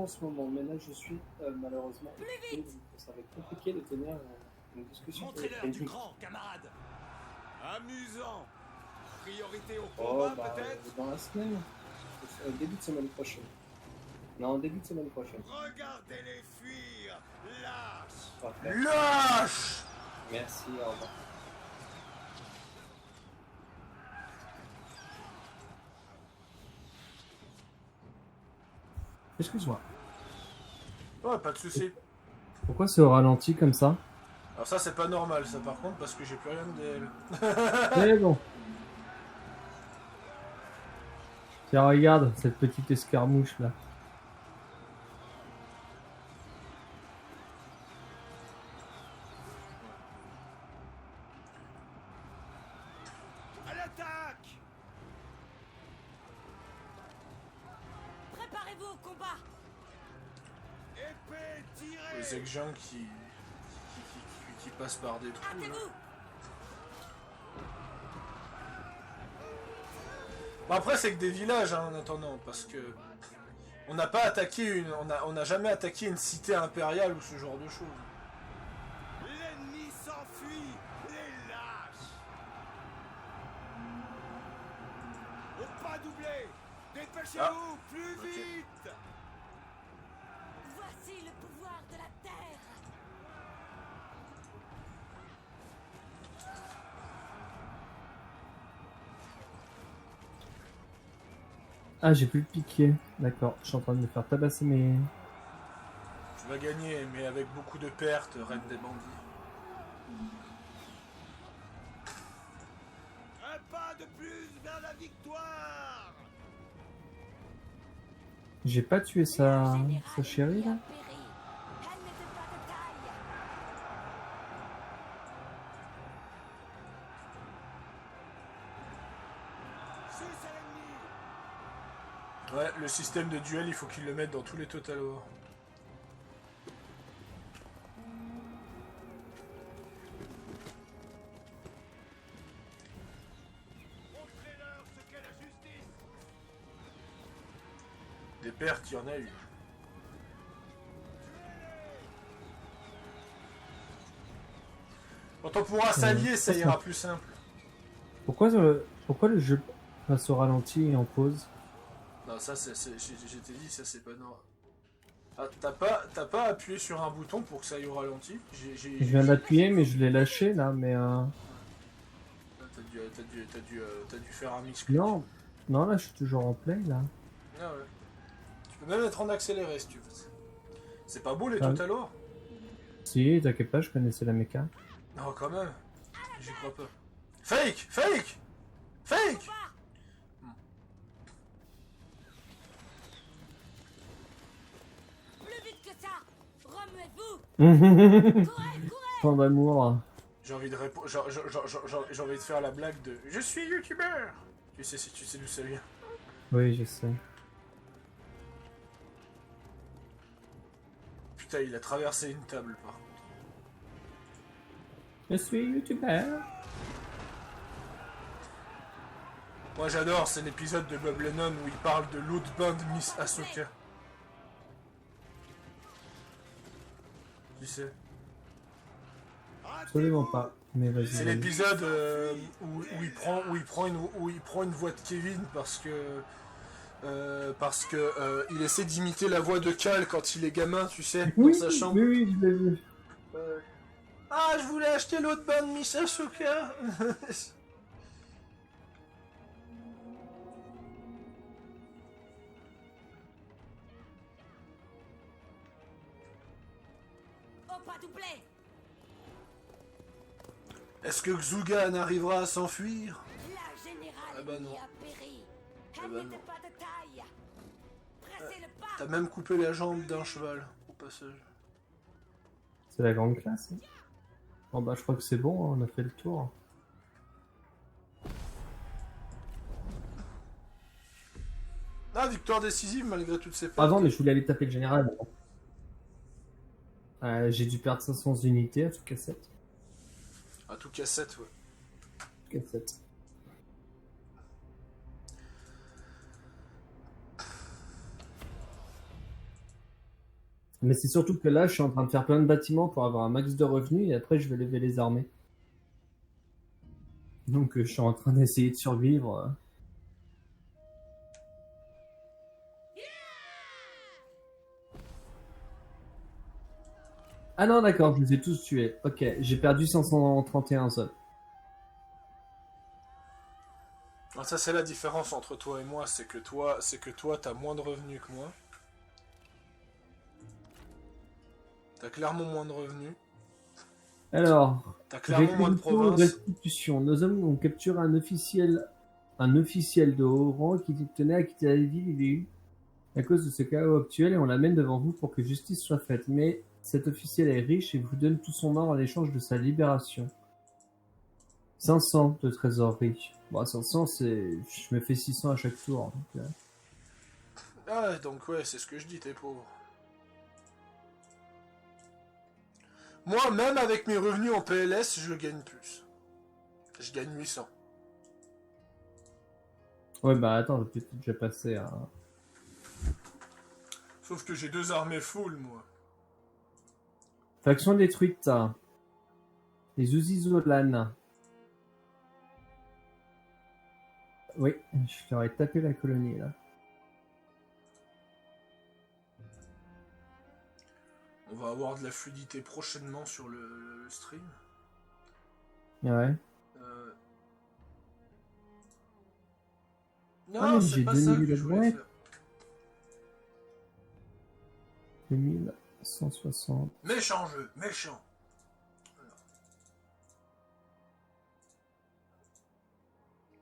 S5: ce moment, mais là je suis malheureusement occupé, donc ça va être compliqué de tenir une discussion
S4: Montrez-leur du
S5: téléphonique.
S4: grand, camarade. Amusant. Priorité au
S5: Oh,
S4: combat,
S5: bah,
S4: peut-être.
S5: dans la semaine, début de semaine prochaine. Non, début de semaine prochaine.
S4: Regardez-les fuir. Lâche.
S5: Parfait.
S1: Lâche!
S5: Merci, au revoir.
S2: Excuse-moi.
S1: Ouais, pas de soucis.
S2: Pourquoi c'est au ralenti comme ça?
S1: Alors ça, c'est pas normal, ça, par contre, parce que j'ai plus rien de DL.
S2: C'est bon. Tiens, regarde cette petite escarmouche là.
S4: À l'attaque.
S3: Préparez-vous au combat.
S4: Épée tirée.
S1: Les ex-gens qui passent par des trous, là.
S3: Hâtez-vous.
S1: Bon, après, c'est que des villages, hein, en attendant, parce que... On n'a pas attaqué on n'a jamais attaqué une cité impériale ou ce genre de choses.
S4: L'ennemi s'enfuit. Les lâches. Au pas doublé. Dépêchez-vous. Plus
S1: ok.
S4: vite.
S3: Voici le pouvoir de la terre.
S2: Ah, j'ai plus le piqué. D'accord, je suis en train de me faire tabasser mes...
S1: Tu vas gagner, mais avec beaucoup de pertes, reine des bandits.
S4: Un pas de plus vers la victoire.
S2: J'ai pas tué sa
S3: Général
S2: chérie là?
S3: a péri. Elle n'était pas de taille.
S4: Suce à l'ennemi.
S1: Ouais, le système de duel, il faut qu'ils le mettent dans tous les Total War.
S4: Montrez-leur ce qu'est la justice.
S1: Des pertes, il y en a eu. Quand on pourra s'allier, ça ira plus simple.
S2: Pourquoi le jeu passe au ralenti et en pause?
S1: Non, ça, je t'ai dit, ça c'est pas normal. Ah, t'as pas appuyé sur un bouton pour que ça aille au ralenti?
S2: Je viens d'appuyer mais je l'ai lâché là, mais
S1: T'as dû faire un mix clic.
S2: Non, non là je suis toujours en play là.
S1: Ah ouais. Tu peux même être en accéléré si tu veux. C'est pas beau les
S2: Ah.
S1: Total War?
S2: Si, t'inquiète pas, je connaissais la méca.
S1: Non, quand même. J'y crois pas. Fake! Fake! Fake!
S3: Plus vite que ça. Remuez-vous. Courez, courez.
S2: Tant d'amour.
S1: J'ai envie de répondre. J'ai envie de faire la blague de je suis youtubeur! Tu sais si tu sais d'où ça vient.
S2: Oui, je sais.
S1: Putain, il a traversé une table par contre.
S2: Je suis youtubeur.
S1: Moi j'adore, c'est l'épisode de Bob Lennon où il parle de l'autre bande Miss Ahsoka. Tu sais?
S2: Absolument pas. Mais vas-y.
S1: C'est
S2: vas-y.
S1: l'épisode où il prend une voix de Kevin parce que il essaie d'imiter la voix de Cal quand il est gamin, tu sais,
S2: Oui,
S1: dans sa chambre.
S2: oui, oui, je l'ai vu.
S1: Ah, je voulais acheter l'autre bande Miss Ahsoka.
S3: Au pas doublé.
S1: Est-ce que Xugan arrivera à s'enfuir?
S3: La générale
S1: Ah bah non.
S3: a péri.
S1: Ah
S3: Elle
S1: bah
S3: n'était
S1: non.
S3: pas de taille. Pressez le pas.
S1: T'as même coupé la jambe d'un cheval, au passage.
S2: C'est la grande classe. Hein. Bon bah je crois que c'est bon, on a fait le tour.
S1: Ah, victoire décisive malgré toutes ces pertes.
S2: Pardon, mais je voulais aller taper le général. J'ai dû perdre 500 unités à tout cassette.
S1: À tout cassette, ouais.
S2: Cassette. Mais c'est surtout que là, je suis en train de faire plein de bâtiments pour avoir un max de revenus et après, je vais lever les armées. Donc, je suis en train d'essayer de survivre. Ah non, d'accord, je les ai tous tués. Ok, j'ai perdu 531 hommes.
S1: Alors ça c'est la différence entre toi et moi, c'est que toi t'as moins de revenus que moi. T'as clairement moins de revenus.
S2: Alors,
S1: T'as clairement moins de
S2: réquisition,
S1: provinces.
S2: restitution. Nos hommes ont capturé un officiel de haut rang qui tenait à quitter la ville. Il est eu à cause de ce chaos actuel et on l'amène devant vous pour que justice soit faite. Mais cet officiel est riche et vous donne tout son or en échange de sa libération. 500 de trésorerie. Bon, 500, c'est... Je me fais 600 à chaque tour. Donc,
S1: Ah ouais, donc ouais, c'est ce que je dis, t'es pauvre. Moi, même avec mes revenus en PLS, je gagne plus. Je gagne 800.
S2: Ouais, bah attends, j'ai peut-être déjà passé à...
S1: Sauf que j'ai 2 armées full, moi.
S2: Faction détruite. Les Uzizolan. Oui, je leur ai tapé la colonie, là.
S1: On va avoir de la fluidité prochainement sur le stream.
S2: Ouais.
S1: Non,
S2: Ah, mais
S1: c'est
S2: j'ai
S1: pas ça
S2: 2000
S1: que je voulais
S2: ouais.
S1: faire.
S2: 2160.
S1: Méchant jeu, méchant.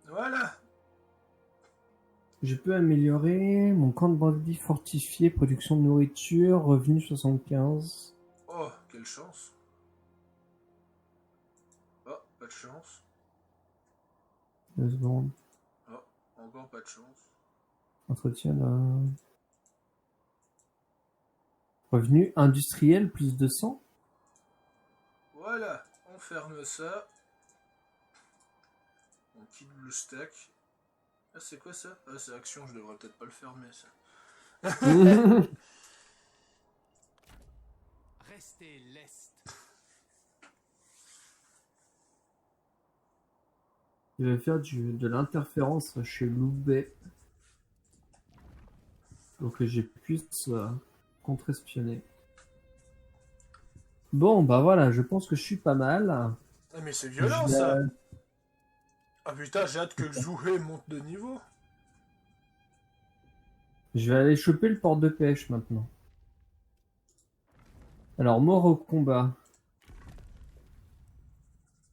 S1: Voilà.
S2: Je peux améliorer mon camp de bandits fortifié, production de nourriture, revenu 75.
S1: Oh, quelle chance. Oh, pas de chance.
S2: 2 secondes.
S1: Oh, encore pas de chance.
S2: Entretien là. Revenu industriel plus 200.
S1: Voilà, on ferme ça. On quitte le stack. Ah, c'est quoi ça? Ah, c'est action, je devrais peut-être pas le fermer, ça.
S4: Restez leste.
S2: Je vais faire de l'interférence chez Loubet. Pour que je puisse contre-espionner. Bon, bah voilà, je pense que je suis pas mal.
S1: Ah, mais c'est violent,
S2: Je vais-
S1: ça. Ah putain, j'ai hâte que Zouhé monte de niveau.
S2: Je vais aller choper le port de pêche maintenant. Alors, mort au combat.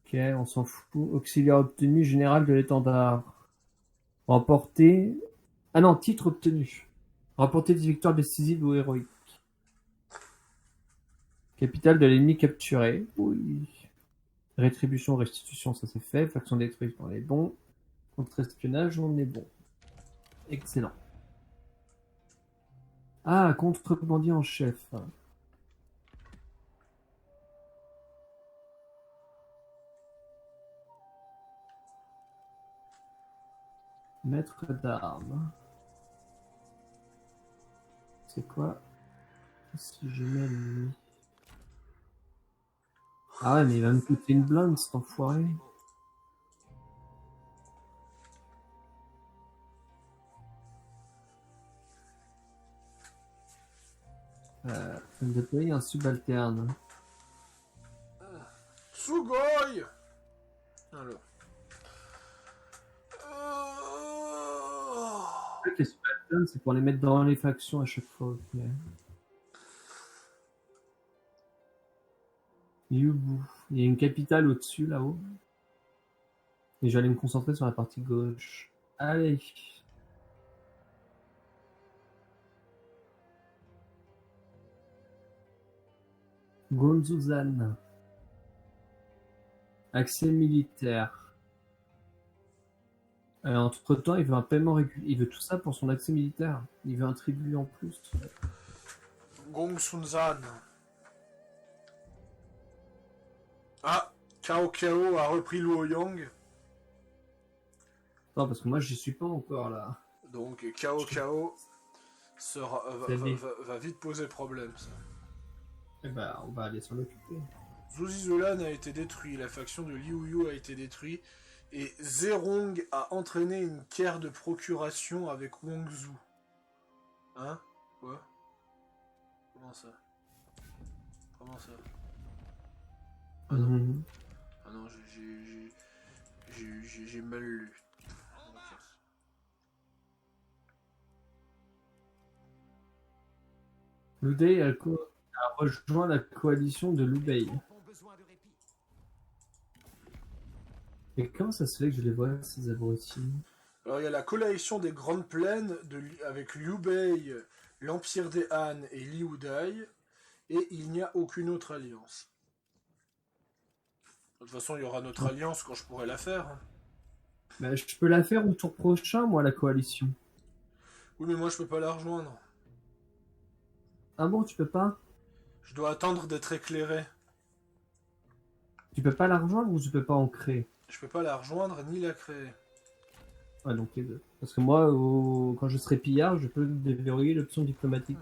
S2: Ok, on s'en fout. Auxiliaire obtenu, général de l'étendard. Remporté... Ah non, titre obtenu. Remporter des victoires décisives ou héroïques. Capitale de l'ennemi capturé. Oui. Rétribution, restitution, ça c'est fait. Faction détruite, on est bon. Contre-espionnage, on est bon. Excellent. Ah, contrebandier en chef. Maître d'armes. C'est quoi? Si je mets lui. Ah ouais, mais il va me coûter une blinde, cet enfoiré. Déployer un subalterne.
S1: Sugoi. Alors.
S2: En fait, les subalternes, c'est pour les mettre dans les factions à chaque fois. Ok. Yubu. Il y a une capitale au-dessus, là-haut. Et je vais aller me concentrer sur la partie gauche. Allez. Gonzuzan. Accès militaire. Entre-temps, il veut un paiement régulier. Il veut tout ça pour son accès militaire. Il veut un tribut en plus.
S1: Gong Sunzan. Ah, Cao Cao a repris Luoyang.
S2: Non, parce que moi, j'y suis pas encore, là.
S1: Donc Cao Cao va vite poser problème, ça.
S2: Eh ben, on va aller s'en occuper.
S1: Zuzizolan a été détruit, la faction de Liu Yu a été détruite, et Zerong a entraîné une guerre de procuration avec Wang Zhu. Hein? Quoi? Comment ça? Comment ça? Ah non, ah non, j'ai mal lu. Ok.
S2: Liu Dai a rejoint la coalition de Liu Bei. Et comment ça se fait que je les vois, ces abrutis?
S1: Alors il y a la coalition des Grandes Plaines avec Liu Bei, l'Empire des Han et Liu Dai, et il n'y a aucune autre alliance. De toute façon, il y aura notre alliance quand je pourrai la faire. Hein.
S2: Bah, je peux la faire au tour prochain, moi, la coalition.
S1: Oui, mais moi je peux pas la rejoindre.
S2: Ah bon, tu peux pas?
S1: Je dois attendre d'être éclairé.
S2: Tu peux pas la rejoindre ou tu peux pas en créer?
S1: Je peux pas la rejoindre ni la créer.
S2: Ah, donc les deux. Parce que moi, quand je serai pillard, je peux déverrouiller l'option diplomatique.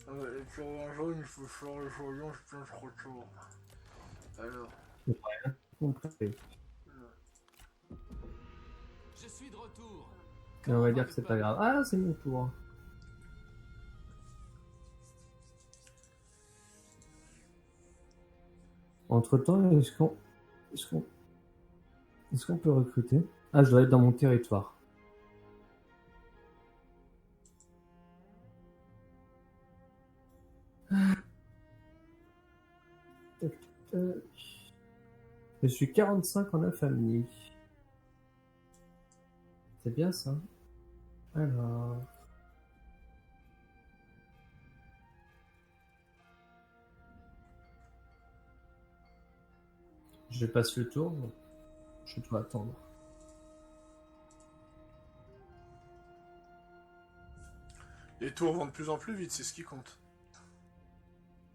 S1: Et puis en jaune, il faut faire les alliances plein de retour. Alors.
S2: Compris.
S6: Je suis de retour.
S2: Et on va dire que c'est pas grave. Ah, c'est mon tour. Entre temps, est-ce qu'on peut recruter? Ah, je dois être dans mon territoire. Tac, tac. Je suis 45 en infamie. C'est bien ça. Alors. Je passe le tour. Je dois attendre.
S1: Les tours vont de plus en plus vite, c'est ce qui compte.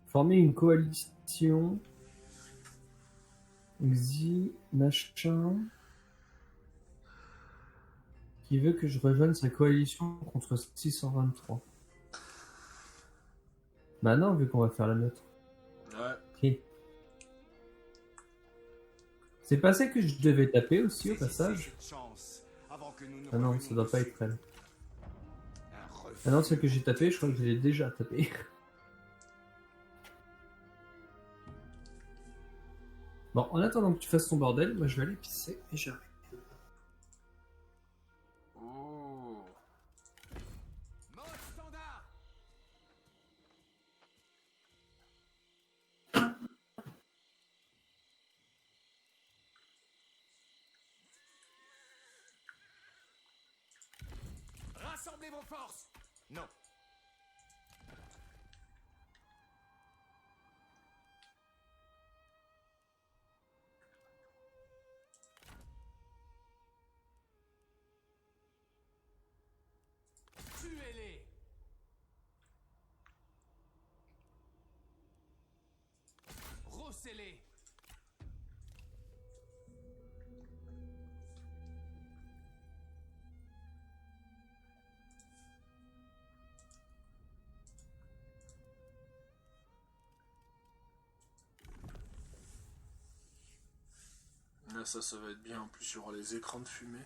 S2: Former une coalition. Xi, machin. Qui veut que je rejoigne sa coalition contre 623. Bah non, vu qu'on va faire la nôtre.
S1: Ouais.
S2: Ok. C'est pas ça que je devais taper aussi au passage. Ah non, ça doit pas être elle. Ah non, celle que j'ai tapé, je crois que je l'ai déjà tapé. Bon, en attendant que tu fasses ton bordel, moi je vais aller pisser et j'arrive.
S1: Oh.
S6: Mode standard. Rassemblez vos forces. Non. Tuez-les. Rossez-les.
S1: Là, ça va être bien. En plus, il y aura les écrans de fumée.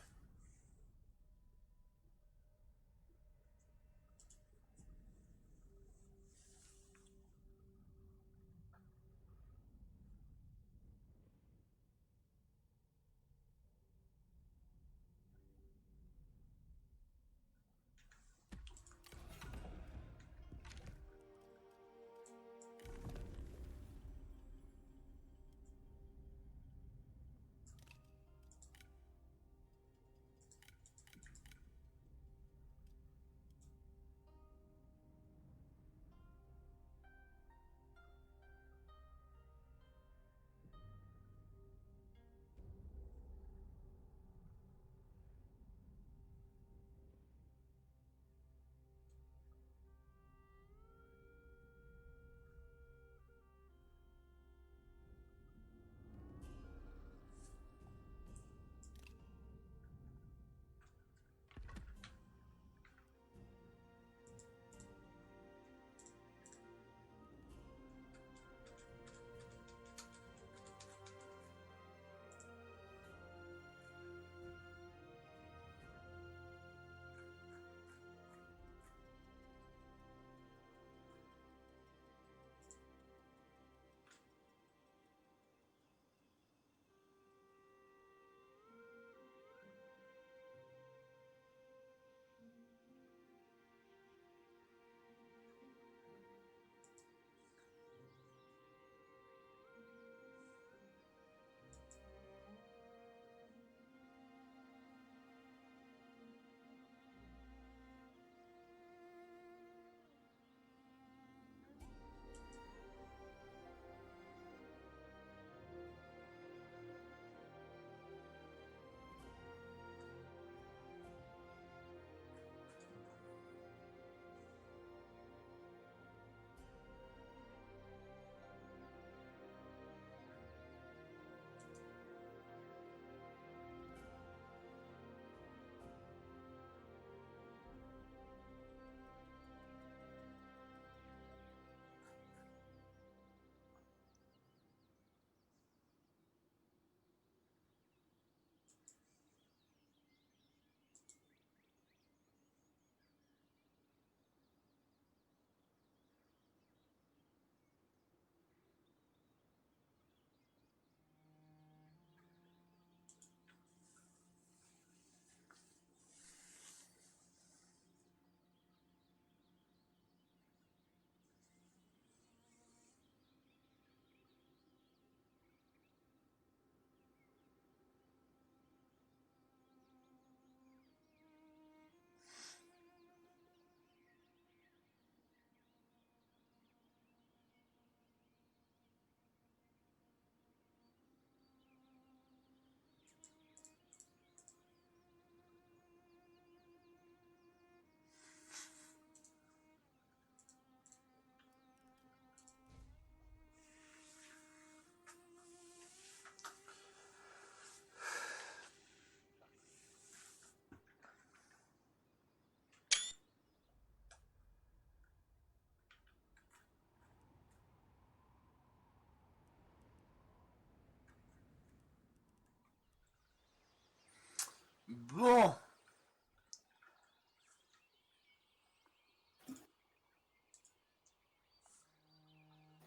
S1: Bon.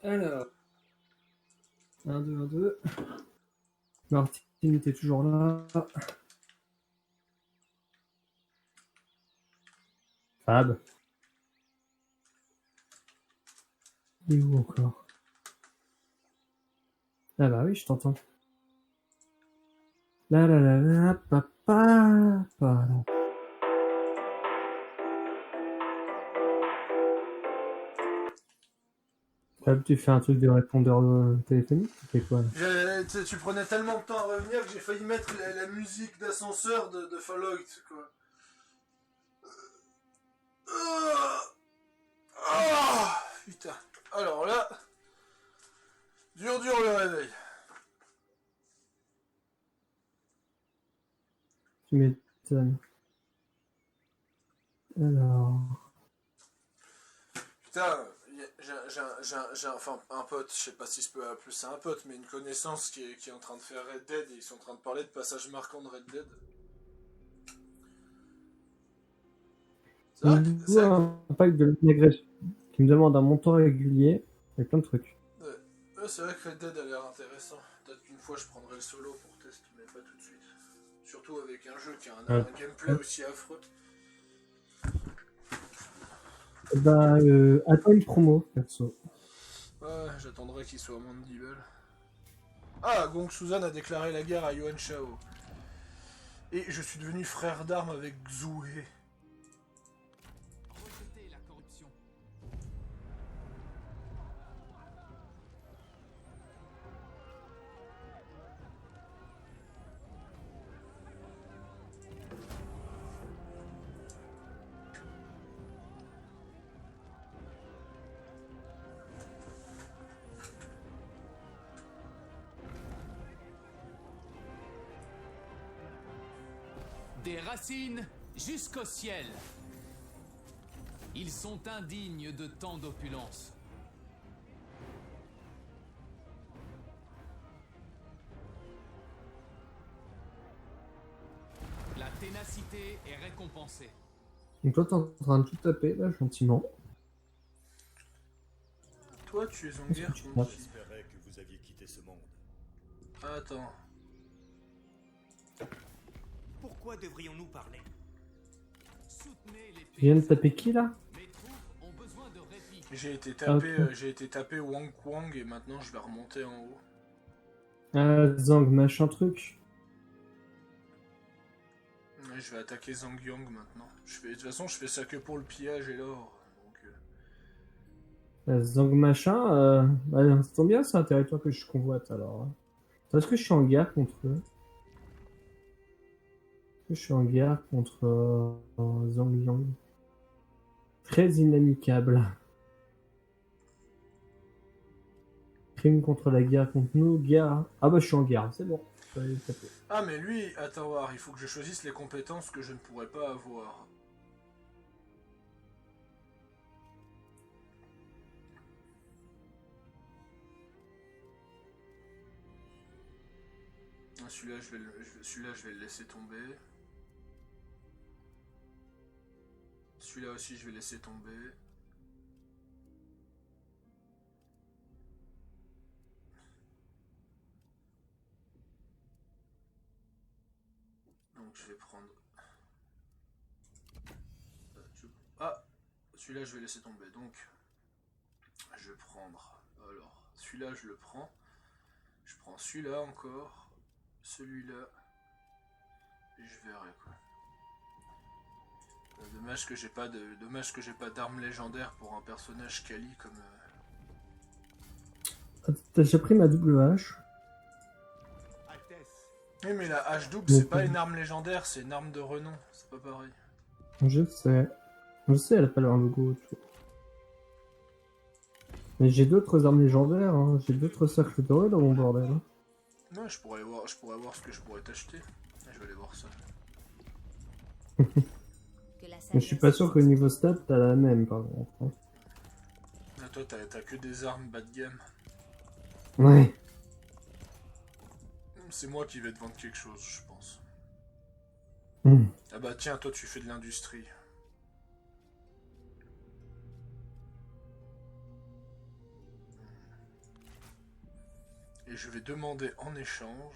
S2: Alors. 1, 2, 1, 2. Martine était toujours là. Fab. Il est où encore? Ah bah oui, je t'entends. La la la la papa. Voilà. Fab, tu fais un truc de répondeur téléphonique? Tu fais quoi là?
S1: Tu prenais tellement de temps à revenir que j'ai failli mettre la musique d'ascenseur de Fallout, quoi. Putain. Alors là, dur le réveil.
S2: Tu m'étonnes. Alors.
S1: Putain, j'ai enfin un pote, je sais pas si je peux appeler ça un pote, mais une connaissance qui est en train de faire Red Dead et ils sont en train de parler de passages marquants de Red Dead. C'est vrai que- c'est vrai
S2: Un pack de vinaigre qui me demande un montant régulier et plein de trucs.
S1: Ouais, c'est vrai que Red Dead a l'air intéressant. Peut-être qu'une fois je prendrai le solo pour tester, mais pas tout de suite. Surtout avec un jeu qui a un gameplay aussi affreux.
S2: Bah, attends une promo, perso.
S1: Ouais, j'attendrai qu'il soit à moins de 10 balles. Ah, Gong Suzan a déclaré la guerre à Yuan Shao. Et je suis devenu frère d'armes avec Xu He.
S6: Rejetez la corruption. Des racines jusqu'au ciel. Ils sont indignes de tant d'opulence. La ténacité est récompensée.
S2: Donc toi, t'es en train de tout taper, là, gentiment.
S1: Toi, tu es en guerre
S2: tu
S1: contre
S2: tapes?
S1: qui?
S7: J'espérais que vous aviez quitté ce monde.
S1: Attends.
S4: Pourquoi devrions-nous parler?
S6: Soutenez les
S2: Tu viens de
S6: paysans.
S2: taper qui, là?
S6: Mes troupes ont besoin de répit.
S1: J'ai été tapé Wang Kwang et maintenant je vais remonter en haut.
S2: Ah, Zang, machin truc.
S1: Ouais, je vais attaquer Zangyang maintenant. De toute façon, je fais ça que pour le pillage et l'or. Donc,
S2: Zang, machin, bah, ça tombe bien, c'est un territoire que je convoite, alors. Est-ce que je suis en guerre contre eux? Est-ce que je suis en guerre contre Zhang Yang? Très inamicable. Crime contre la guerre contre nous, guerre. Ah bah je suis en guerre, c'est bon. Je vais aller le taper.
S1: Ah, mais lui, attends voir, il faut que je choisisse les compétences que je ne pourrais pas avoir. Ah, celui-là, je vais le laisser tomber. Celui-là aussi, je vais laisser tomber. Donc, je vais prendre... Ah, celui-là, je vais laisser tomber. Donc, je vais prendre... Alors, celui-là, je le prends. Je prends celui-là encore. Celui-là. Et je verrai, quoi. Dommage que j'ai pas d'arme légendaire pour un personnage quali comme...
S2: Ah, t'as déjà pris ma double hache?
S4: Altesse.
S1: Oui, mais la hache double, c'est pas une arme légendaire, c'est une arme de renom. C'est pas pareil.
S2: Je sais. Je sais, elle a pas leur logo. Tout. Mais j'ai d'autres armes légendaires, hein. J'ai d'autres cercles dorés dans mon bordel. Hein.
S1: Non, je pourrais voir ce que je pourrais t'acheter. Je vais aller voir ça.
S2: Mais je suis pas sûr que niveau stat, t'as la même, par contre. Hein.
S1: Ah, toi, t'as que des armes bas de gamme.
S2: Ouais.
S1: C'est moi qui vais te vendre quelque chose, je pense. Ah bah tiens, toi tu fais de l'industrie. Et je vais demander en échange...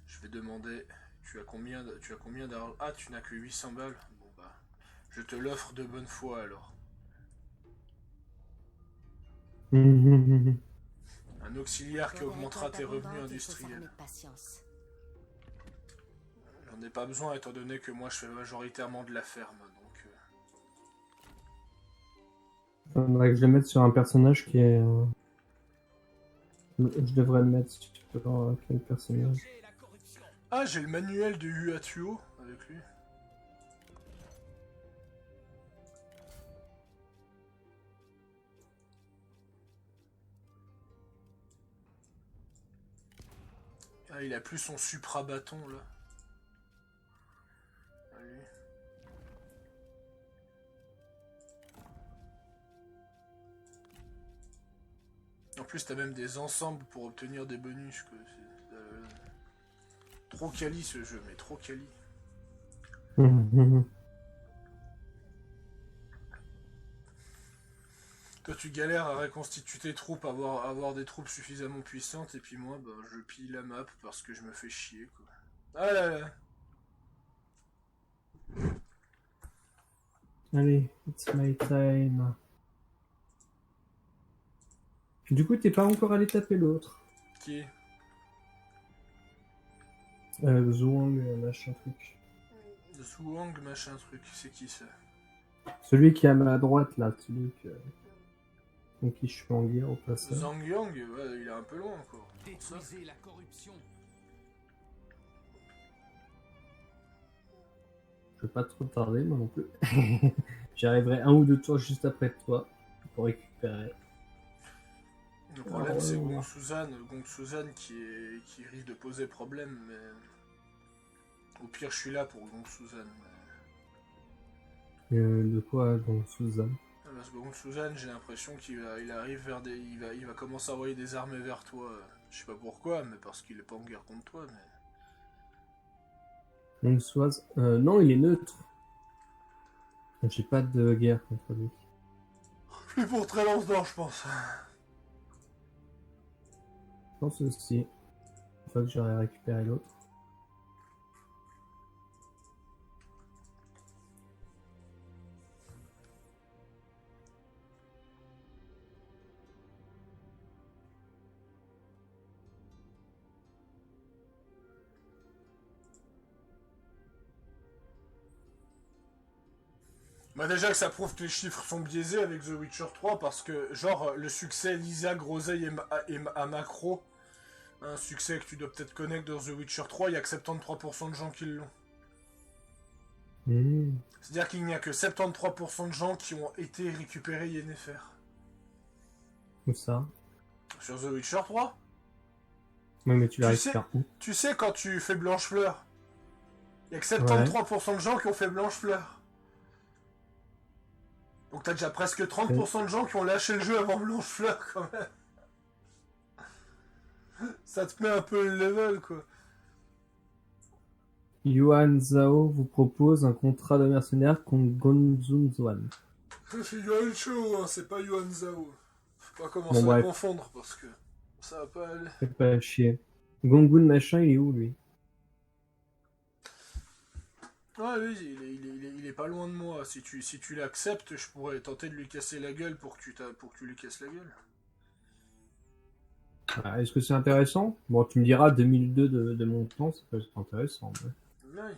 S1: Je vais demander... Tu as combien d'argent? Ah, tu n'as que 800 balles. Bon bah... Je te l'offre de bonne foi alors. Un auxiliaire qui augmentera tes revenus industriels. J'en ai pas besoin étant donné que moi je fais majoritairement de la ferme, donc...
S2: Faudrait que je le mette sur un personnage qui est... Je devrais le mettre sur quel personnage?
S1: Ah, j'ai le manuel de Uatuo avec lui. Ah, il a plus son supra-bâton, là. Allez. En plus, t'as même des ensembles pour obtenir des bonus, quoi. Trop quali ce jeu, mais trop quali. Toi, tu galères à reconstituer tes troupes, avoir des troupes suffisamment puissantes, et puis moi, bah, je pille la map parce que je me fais chier, quoi. Ah là là.
S2: Allez, it's my time. Du coup, t'es pas encore allé taper l'autre.
S1: Qui est
S2: Zhuang, machin truc.
S1: Zhuang, machin truc, c'est qui ça?
S2: Celui qui est à ma droite, là, celui que... Donc qui je suis en guerre au passage.
S1: Zhang Yang, ouais, il est un peu loin encore.
S6: Détruisez la corruption.
S2: Je vais pas trop tarder, moi non plus. J'arriverai un ou deux tours juste après toi pour récupérer.
S1: Le problème, c'est Gong Suzan qui risque de poser problème, mais... Au pire, je suis là pour Gong Suzan.
S2: De quoi, donc, Suzanne?
S1: Parce que Gong Suzan, j'ai l'impression qu'il arrive vers des... Il va commencer à envoyer des armées vers toi. Je sais pas pourquoi, mais parce qu'il est pas en guerre contre toi, mais...
S2: Donc, non, il est neutre. J'ai pas de guerre contre lui.
S1: Plus pour très lance-d'or, je pense.
S2: Je pense aussi. Une fois que j'aurai récupéré l'autre.
S1: Bah déjà que ça prouve que les chiffres sont biaisés avec The Witcher 3 parce que genre le succès Lisa, Groseille et à Macro, un succès que tu dois peut-être connaître dans The Witcher 3, il y a que 73% de gens qui l'ont. C'est-à-dire qu'il n'y a que 73% de gens qui ont été récupérés Yennefer.
S2: Où ça?
S1: Sur The Witcher 3.
S2: Oui, mais tu la récupères où?
S1: Tu sais quand tu fais Blanche-Fleur, il y a que 73% de gens qui ont fait Blanche-Fleur. Donc t'as déjà presque 30% de gens qui ont lâché le jeu avant Blanche-Fleur quand même. Ça te met un peu le level quoi.
S2: Yuan Zhao vous propose un contrat de mercenaire contre Gonzun Zhuan.
S1: C'est Yuan Shao, hein, c'est pas Yuan Zhao. Faut pas commencer à confondre parce que ça va pas aller.
S2: Fais pas chier. Gongun machin, il est où lui?
S1: Ouais, oui, il est pas loin de moi. Si tu l'acceptes, je pourrais tenter de lui casser la gueule pour que tu lui casses la gueule.
S2: Ah, est-ce que c'est intéressant? Bon, tu me diras 2002 de mon temps, ça peut être intéressant. Mais...
S1: Oui.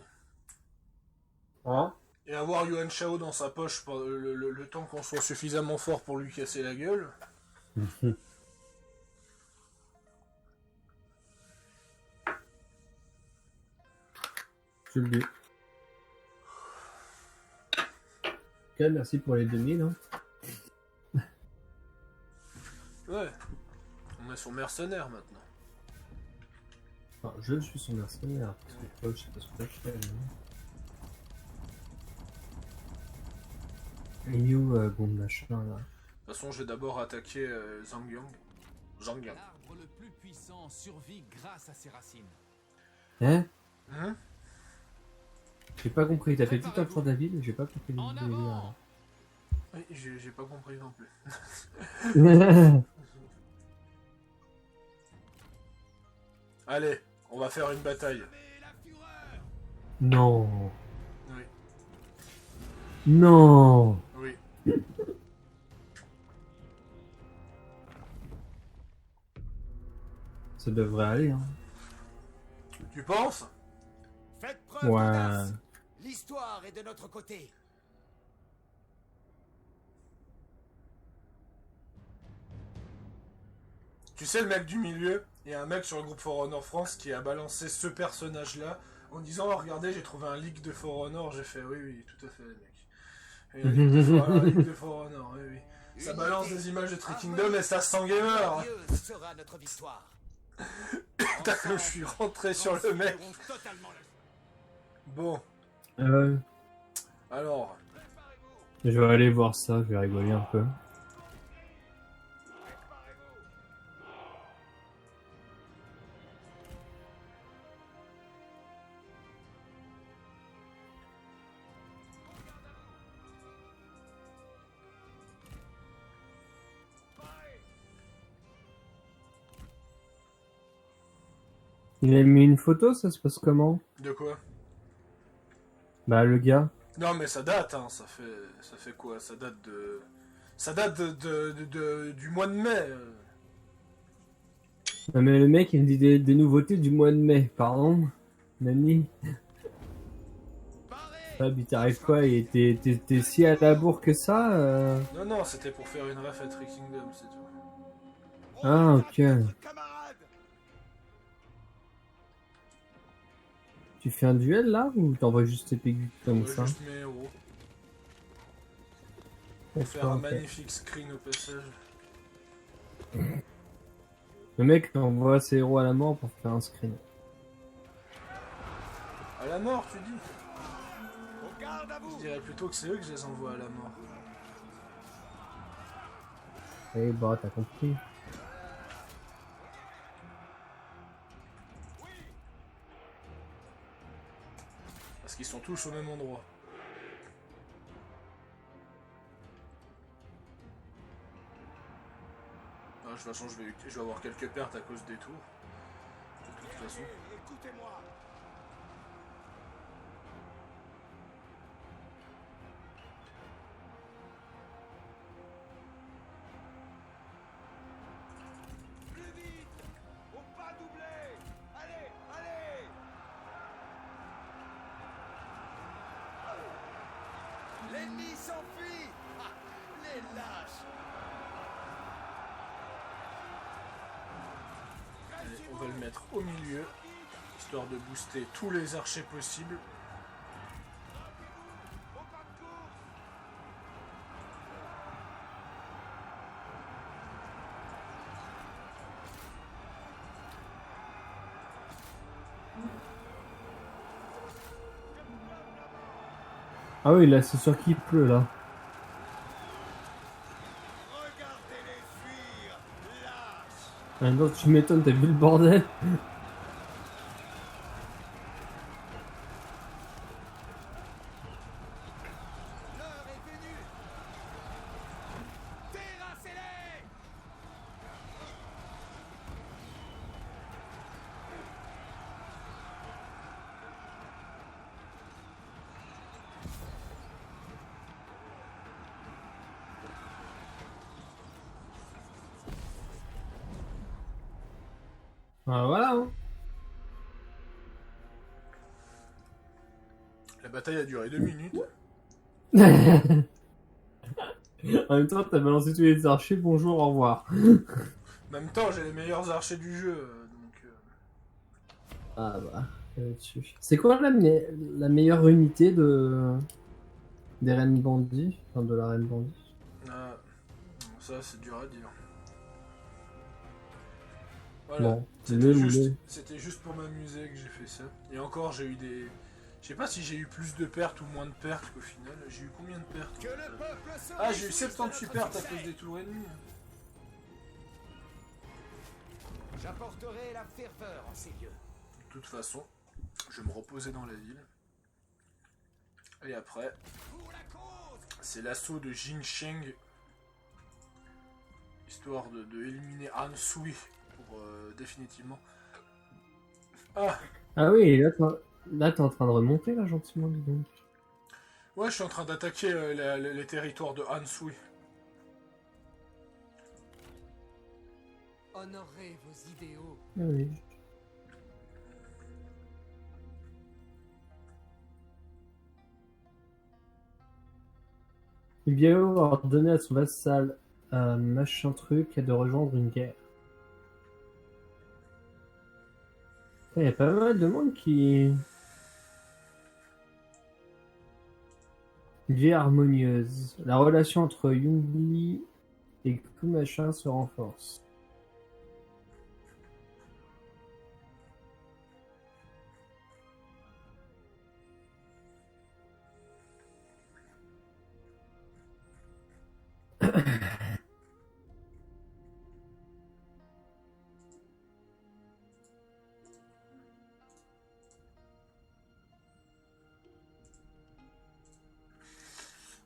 S2: Hein?
S1: Et avoir Yuan Shao dans sa poche pour le temps qu'on soit suffisamment fort pour lui casser la gueule.
S2: Je le dis. Ok, merci pour les 2000. Hein.
S1: Ouais. On est son mercenaire maintenant.
S2: Enfin, je suis son mercenaire. Parce que toi, je sais pas ce que t'as fait. Il est où, bon machin là?
S1: De toute façon, je vais d'abord attaquer Zhang Yang. Zangian.
S6: L'arbre le plus puissant survit grâce à ses racines.
S2: Hein?
S1: Hein?
S2: J'ai pas compris, t'as fait tout un tour de la ville, j'ai pas compris le
S6: En
S2: délire.
S6: avant!
S1: Oui, j'ai pas compris non plus. Allez, on va faire une bataille.
S2: Non.
S1: Oui,
S2: Non.
S1: oui.
S2: Ça devrait aller, hein.
S1: Tu penses?
S4: Faites preuve
S2: Ouais.
S4: d'audace. L'histoire est de notre côté.
S1: Tu sais, le mec du milieu, il y a un mec sur le groupe For Honor France qui a balancé ce personnage-là en disant oh, regardez, j'ai trouvé un leak de For Honor. J'ai fait oui, oui, tout à fait, mec. Et un leak de For Honor, oui, oui. Ça balance des images de Three Kingdom et ça sent gamer.
S4: Glorieuse sera notre victoire.
S1: Putain, que je suis rentré sur le mec.
S4: Totalement
S1: Bon, alors,
S2: Je vais aller voir ça, je vais rigoler un peu. Il a mis une photo, ça se passe comment?
S1: de quoi?
S2: Bah le gars.
S1: Non, mais ça date, hein, ça fait quoi? Ça date de... Ça date du mois de mai.
S2: Non mais le mec il me dit des nouveautés du mois de mai, pardon? Nani? Fab, il t'arrive quoi? T'es si à la bourre que ça
S1: Non, non, c'était pour faire une ref à Three Kingdom, c'est tout.
S2: Ah ok. Tu fais un duel là ou t'envoies juste tes pégus comme
S1: Ouais,
S2: ça?
S1: juste mes héros. Pour faire un
S2: Ok.
S1: magnifique screen au passage.
S2: Le mec envoie ses héros à la mort pour faire un screen.
S1: À la mort, tu dis?
S4: Au garde à
S1: Je
S4: vous.
S1: dirais plutôt que c'est eux que je les envoie à la mort.
S2: Eh bah t'as compris.
S1: Parce qu'ils sont tous au même endroit. Ah, de toute façon, je vais avoir quelques pertes à cause des tours. De toute façon.
S4: Écoutez-moi. Plus vite. Au pas doublé. Allez, allez. L'ennemi s'enfuit. Ah, les lâches.
S1: Allez, on va le mettre au milieu, histoire de booster tous les archers possibles.
S4: Au pas de course.
S2: Ah oui là c'est sûr qu'il pleut là.
S4: Regardez-les fuir. Lâches.
S2: En même temps tu m'étonnes, t'as vu le bordel?
S4: L'heure est venue. Terrassez-les.
S2: Ah, voilà hein.
S1: La bataille a duré 2 minutes.
S2: En même temps t'as balancé tous les archers, bonjour, au revoir.
S1: En même temps, j'ai les meilleurs archers du jeu, donc...
S2: Ah bah, dessus. C'est quoi la meilleure unité des reines bandits? Enfin de la reine bandit?
S1: Ah, ça, c'est dur à dire. Voilà.
S2: Bon, le
S1: C'était juste pour m'amuser que j'ai fait ça. Et encore, j'ai eu des... Je sais pas si j'ai eu plus de pertes ou moins de pertes qu'au final. J'ai eu combien de pertes?
S4: Que le peuple se
S1: Ah, j'ai eu
S4: réjouisse de
S1: 78
S4: notre
S1: pertes à
S4: succès.
S1: cause des tours ennemis.
S4: J'apporterai la ferveur en ces lieux.
S1: De toute façon, je vais me reposer dans la ville. Et après,
S4: Pour la cause.
S1: c'est l'assaut de Jing Sheng. Histoire de éliminer Han Sui pour définitivement. Ah
S2: Ah oui, là t'es en train de remonter là gentiment, dis donc.
S1: ouais, je suis en train d'attaquer les territoires de Han Sui.
S3: Honorez vos idéaux.
S2: Ah oui. Biao a ordonné à son vassal machin truc de rejoindre une guerre. Il y a pas mal de monde qui... Une vie harmonieuse. La relation entre Yungli et tout machin se renforce.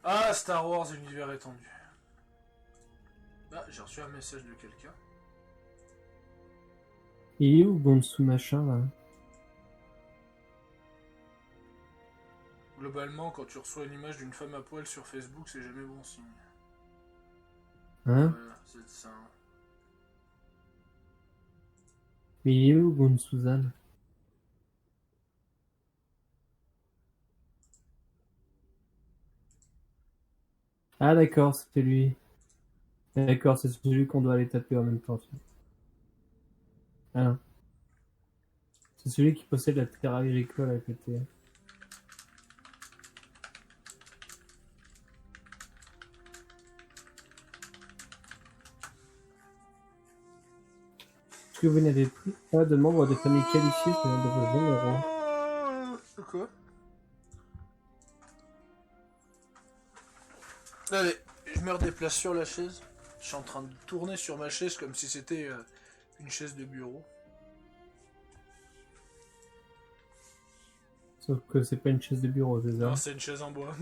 S1: Ah, Star Wars univers étendu. Ah, j'ai reçu un message de quelqu'un.
S2: Il est où Gonsu machin là?
S1: Globalement, quand tu reçois une image d'une femme à poil sur Facebook, c'est jamais bon signe.
S2: Hein?
S1: Voilà, c'est ça.
S2: Mais il est où Gonsu-zan? Ah d'accord, c'était lui. D'accord, c'est celui qu'on doit aller taper en même temps. Ah non. C'est celui qui possède la terre agricole à côté. Est-ce que vous n'avez plus pas de membres de famille qualifiés sur de vos généraux?
S1: Quoi? Allez, je me redéplace sur la chaise. Je suis en train de tourner sur ma chaise comme si c'était une chaise de bureau.
S2: Sauf que c'est pas une chaise de bureau, c'est ça?
S1: Non, c'est une chaise en bois.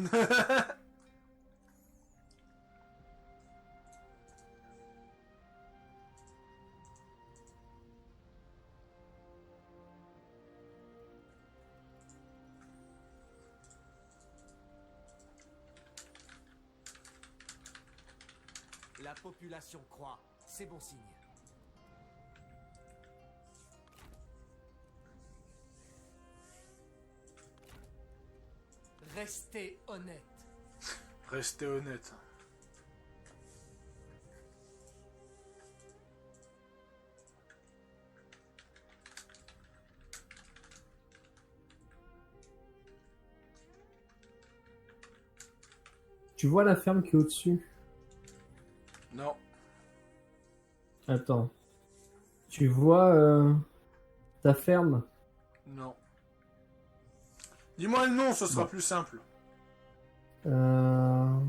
S4: La population croît. C'est bon signe.
S3: Restez honnête.
S1: Restez honnête.
S2: Tu vois la ferme qui est au-dessus?
S1: Non.
S2: Attends. Tu vois ta ferme?
S1: Non. Dis-moi le nom, ce sera plus simple. Ah.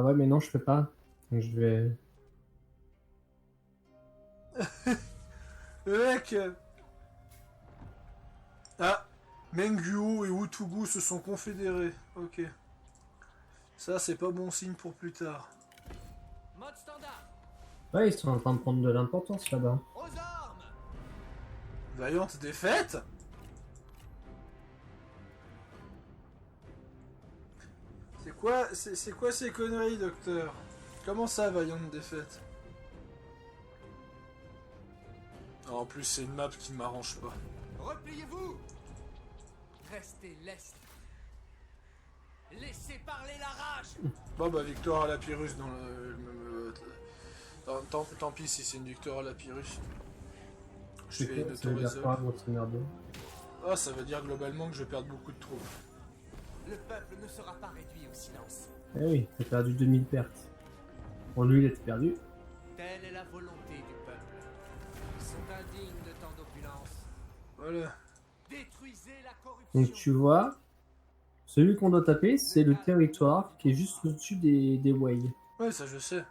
S2: Ouais, mais non, je fais pas. Donc je vais...
S1: Le mec. Ah. Menguo et Utugu se sont confédérés. Ok. Ça, c'est pas bon signe pour plus tard.
S3: Mode standard.
S2: Ouais, ils sont en train de prendre de l'importance là-bas.
S4: Aux armes.
S1: Vaillante défaite. C'est quoi ces conneries, docteur? Comment ça, vaillante défaite? En plus, c'est une map qui ne m'arrange pas.
S4: Repliez-vous.
S3: Restez leste. Laissez parler la rage.
S1: Bon bah victoire à la Pyrrhus dans le... tant pis si c'est une victoire à la Pyrrhus. Je fais une
S2: Ça veut dire
S1: autorisation.
S2: quoi, grosse merde?
S1: Ah, ça veut dire globalement que je vais perdre beaucoup de troupes.
S3: Le peuple ne sera pas réduit au silence.
S2: Eh oui, t'as perdu 2000 pertes. Bon, lui, il a perdu.
S3: Telle est la volonté du peuple. Ils sont indignes de tant d'opulence.
S1: Voilà.
S3: Détruisez la corruption.
S2: Donc tu vois, Celui qu'on doit taper, c'est le territoire qui est juste au-dessus des Wei.
S1: Ouais, ça je sais.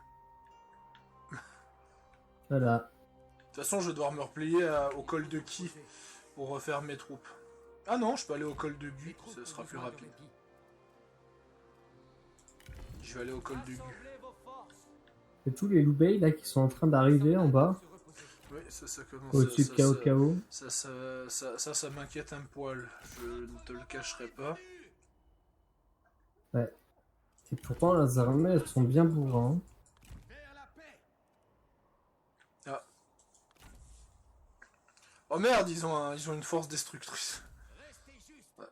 S2: Voilà.
S1: De toute façon, je vais devoir me replier au col de Ki pour refaire mes troupes. Ah non, je peux aller au col de Gu, ce sera plus rapide. Je vais aller au col de Gu.
S2: Et tous les Loubei là qui sont en train d'arriver en bas,
S1: Oui, ça commence
S2: au-dessus de Cao Cao.
S1: Ça m'inquiète un poil, je ne te le cacherai pas.
S2: Ouais. Et pourtant, les armées, elles sont bien bourrins.
S1: Ah. Oh merde, ils ont une force destructrice. Ouais,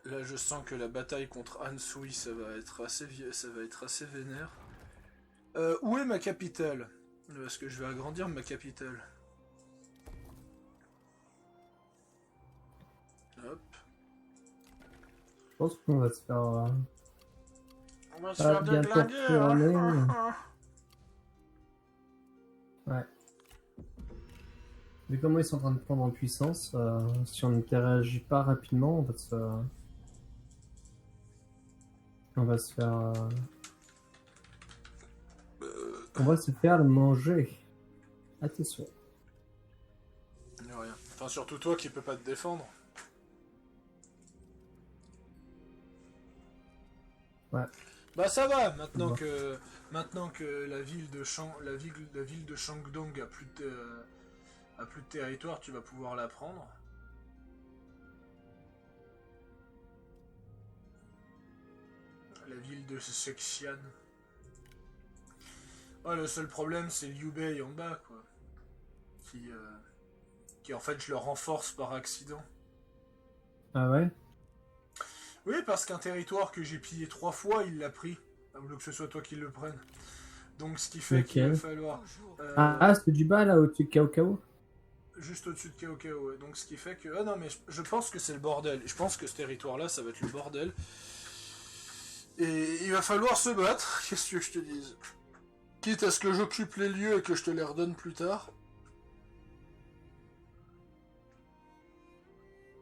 S1: là, je sens que la bataille contre Ansui, ça va être assez vénère. Où est ma capitale? Parce que je vais agrandir ma capitale. Hop.
S2: Je pense qu'on va se faire...
S1: On va se
S2: pas
S1: faire
S2: bientôt
S1: déglinguer,
S2: retourner.
S1: hein.
S2: Ouais. Vu comment ils sont en train de prendre en puissance, si on n'interagit pas rapidement, on va se faire... On va se faire manger. Attention.
S1: Rien. Enfin, surtout toi qui peux pas te défendre.
S2: Ouais.
S1: Bah ça va, maintenant que la ville de Shandong a plus de territoire, tu vas pouvoir la prendre. La ville de Sexian. Ouais, le seul problème c'est Liu Bei en bas, quoi. Qui en fait je le renforce par accident.
S2: Ah ouais?
S1: Oui, parce qu'un territoire que j'ai pillé 3 fois, il l'a pris. Au lieu que ce soit toi qui le prenne. Donc ce qui fait qu'il va falloir...
S2: c'est du bas là, au-dessus de Cao Cao?
S1: Juste au-dessus de Cao Cao, ouais. Donc ce qui fait que... Ah non, mais je pense que c'est le bordel. Je pense que ce territoire-là, ça va être le bordel. Et il va falloir se battre, qu'est-ce que je te dise. Quitte à ce que j'occupe les lieux et que je te les redonne plus tard.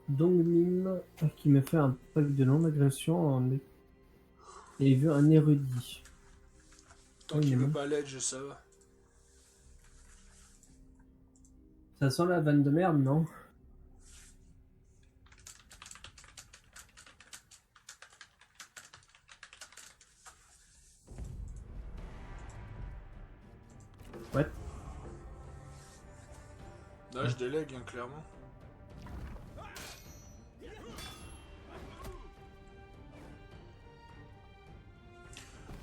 S2: Dongmin qui me fait un pack de non-agression et il veut un érudit.
S1: Tant qu'il veut pas l'edge, ça va.
S2: Ça sent la vanne de merde, non? Ouais.
S1: Là, je délègue, hein, clairement.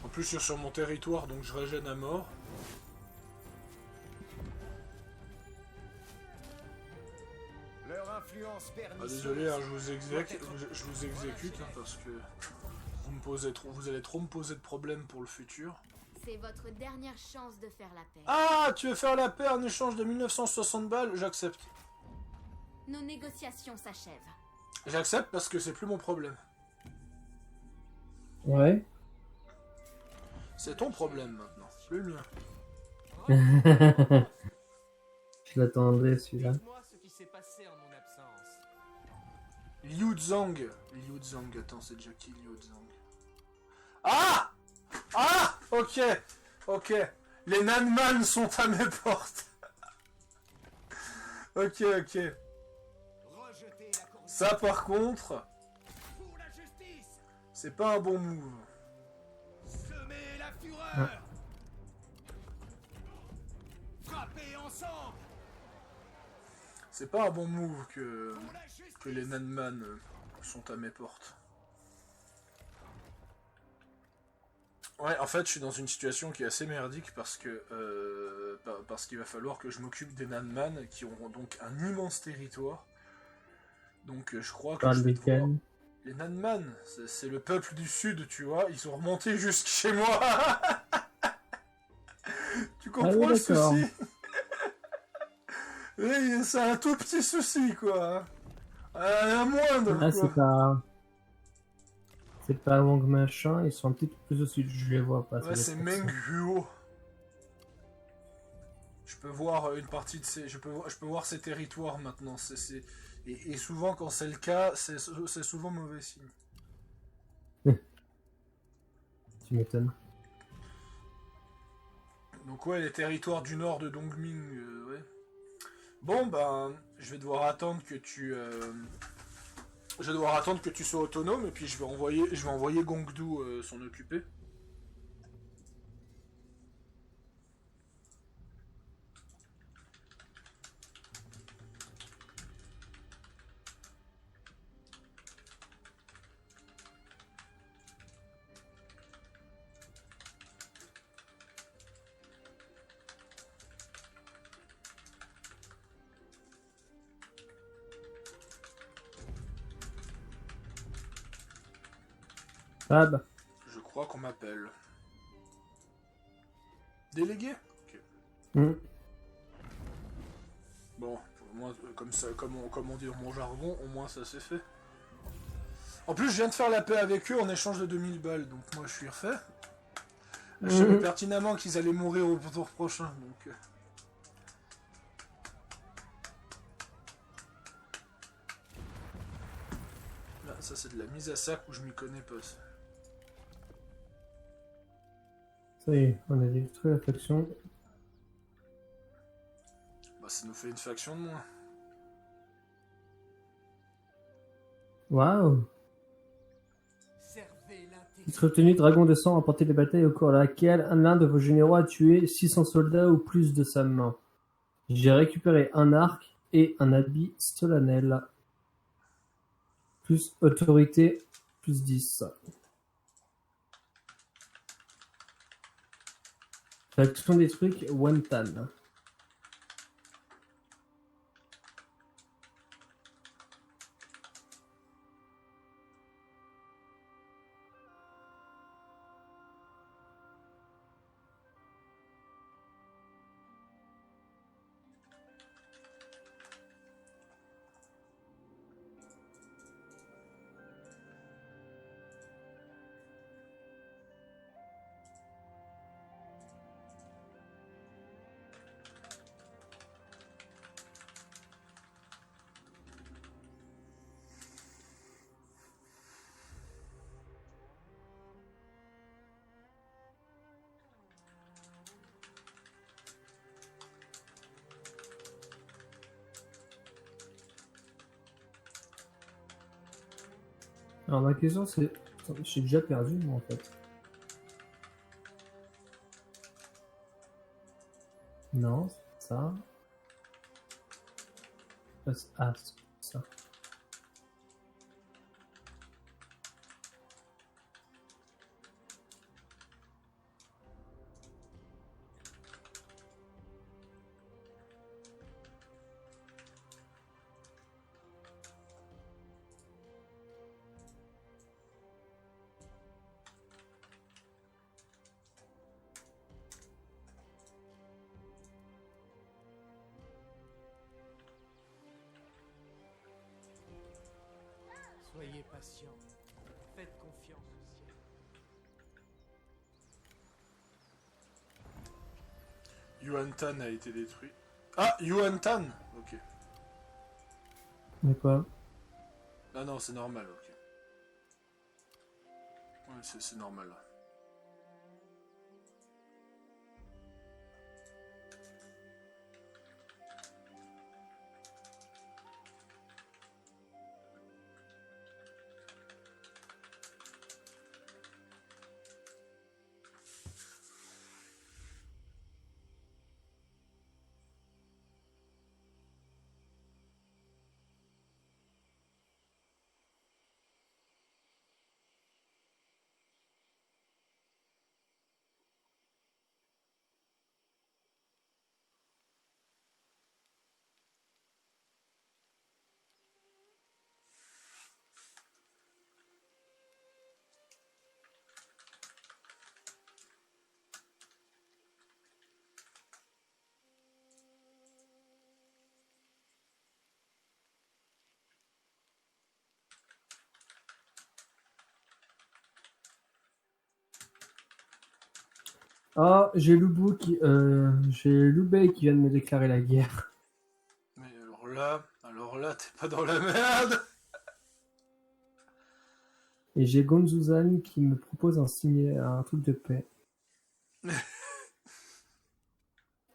S1: En plus, je suis sur mon territoire, donc je régène à mort.
S4: Leur influence pernicieuse.
S1: Désolé, hein, je vous exécute hein, parce que vous allez trop me poser de problèmes pour le futur.
S8: C'est votre dernière chance de faire la paix.
S1: Ah, tu veux faire la paix en échange de 1960 balles? J'accepte.
S8: Nos négociations s'achèvent.
S1: J'accepte parce que c'est plus mon problème.
S2: Ouais.
S1: C'est ton problème maintenant, plus le mien.
S2: Je l'attendrai celui-là.
S4: Dites-moi ce qui s'est passé en mon absence.
S1: Liu Zhang, attends, c'est déjà qui Liu Zhang? Ah! Ah! Ok, ok. Les Nanman sont à mes portes. Ok. Ça par contre, c'est pas un bon move.
S4: Semez la fureur. Frappez ensemble.
S1: C'est pas un bon move que les Nanman sont à mes portes. Ouais, en fait, je suis dans une situation qui est assez merdique parce que parce qu'il va falloir que je m'occupe des Nanman qui auront donc un immense territoire. Donc je crois que je vais devoir... Les Nanman, c'est le peuple du sud, tu vois, ils sont remontés jusque chez moi. Tu comprends le souci? Oui, c'est un tout petit souci, quoi. Un moindre,
S2: Ah,
S1: quoi.
S2: C'est pas Wang machin, ils sont un petit peu plus au sud, je les vois pas.
S1: Ouais, c'est Meng Huo. Je peux voir une partie de ces... Je peux voir ces territoires maintenant. Et souvent, quand c'est le cas, c'est souvent mauvais signe.
S2: Tu m'étonnes.
S1: Donc ouais, les territoires du nord de Dongming, ouais. Bon, ben, je vais devoir attendre que tu... Je vais devoir attendre que tu sois autonome, et puis je vais envoyer Gongdu s'en occuper.
S2: Ah bah.
S1: Je crois qu'on m'appelle. Délégué? Ok.
S2: Hmm.
S1: Bon, au moins, comme ça, comme on dit dans mon jargon, au moins ça c'est fait. En plus, je viens de faire la paix avec eux en échange de 2000 balles, donc moi je suis refait. Je savais pertinemment qu'ils allaient mourir au tour prochain, donc... Là, ça c'est de la mise à sac où je m'y connais pas. Ça.
S2: Ça y est, on a détruit la faction.
S1: Bah, ça nous fait une faction de moins.
S2: Waouh!
S4: Servez l'intégrité.
S2: Titre obtenu, Dragon de sang, remporté des batailles au cours de laquelle l'un de vos généraux a tué 600 soldats ou plus de sa main. J'ai récupéré un arc et un habit solennel. Plus autorité, plus 10. Faction des trucs, Wantan. Alors ma question c'est... J'ai déjà perdu moi en fait. Non, c'est ça. Ah, c'est ça.
S4: Soyez patient. Faites confiance au ciel.
S1: Yuan-Tan a été détruit. Ah, Yuan-Tan. Ok.
S2: Mais quoi?
S1: Ah non, c'est normal, ok. Ouais, c'est normal.
S2: Ah, j'ai j'ai Loubet qui vient de me déclarer la guerre.
S1: Mais alors là, t'es pas dans la merde.
S2: Et j'ai Gonzuzan qui me propose un truc de paix.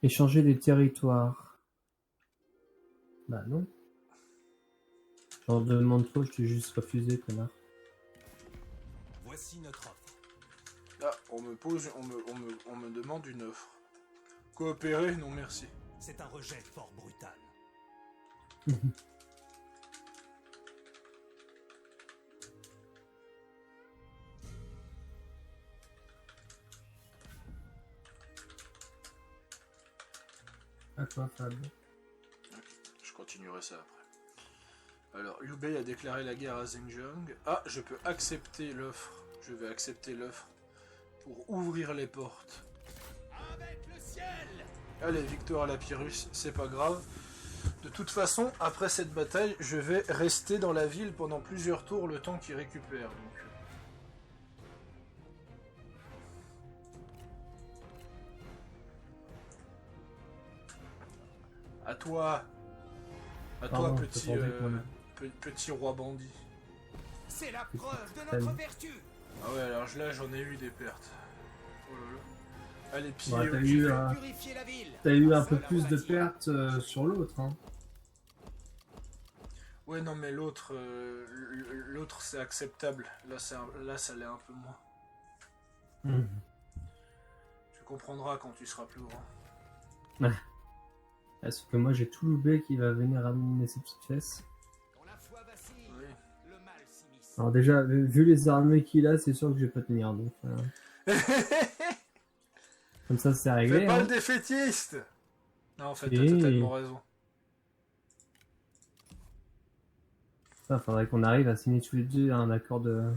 S2: Échanger des territoires. Bah non. J'en demande trop, je t'ai juste refusé, connard.
S4: Voici notre offre.
S1: Là, on me demande une offre. Coopérer, non merci.
S4: C'est un rejet fort brutal.
S2: À toi, Fab.
S1: Je continuerai ça après. Alors, Liu Bei a déclaré la guerre à Zhenjiang. Ah, je peux accepter l'offre. Je vais accepter l'offre pour ouvrir les portes.
S4: Avec le ciel!
S1: Allez, victoire à la Pyrrhus, c'est pas grave. De toute façon, après cette bataille, je vais rester dans la ville pendant plusieurs tours le temps qu'il récupère. Donc. À toi. À toi,
S2: Pardon,
S1: petit,
S2: je pensais qu'on a-
S1: petit roi bandit.
S4: C'est la preuve de notre vertu!
S1: Ah ouais, alors là, j'en ai eu des pertes. Oh là là. Allez, pieds
S2: Ouais,
S1: au
S2: t'as
S1: cul.
S2: eu,
S4: Purifier la ville!
S2: t'as eu un peu
S4: Seul à
S2: plus de
S4: rebâtir.
S2: pertes sur l'autre. Hein.
S1: Ouais, non, mais l'autre, c'est acceptable. Là, là, ça l'est un peu moins. Tu comprendras quand tu seras plus grand.
S2: Parce que moi j'ai tout loupé qui va venir ramener ses petites fesses.
S4: Quand la foi vacille,
S1: Oui.
S4: le mal s'immisce.
S2: Alors déjà, vu les armées qu'il a, c'est sûr que je vais pas tenir. Donc, comme ça, c'est réglé.
S1: Fais pas
S2: Hein.
S1: le défaitiste. Non, en fait, t'as
S2: Et-
S1: totalement raison.
S2: Ça, faudrait qu'on arrive à signer tous les deux un accord de...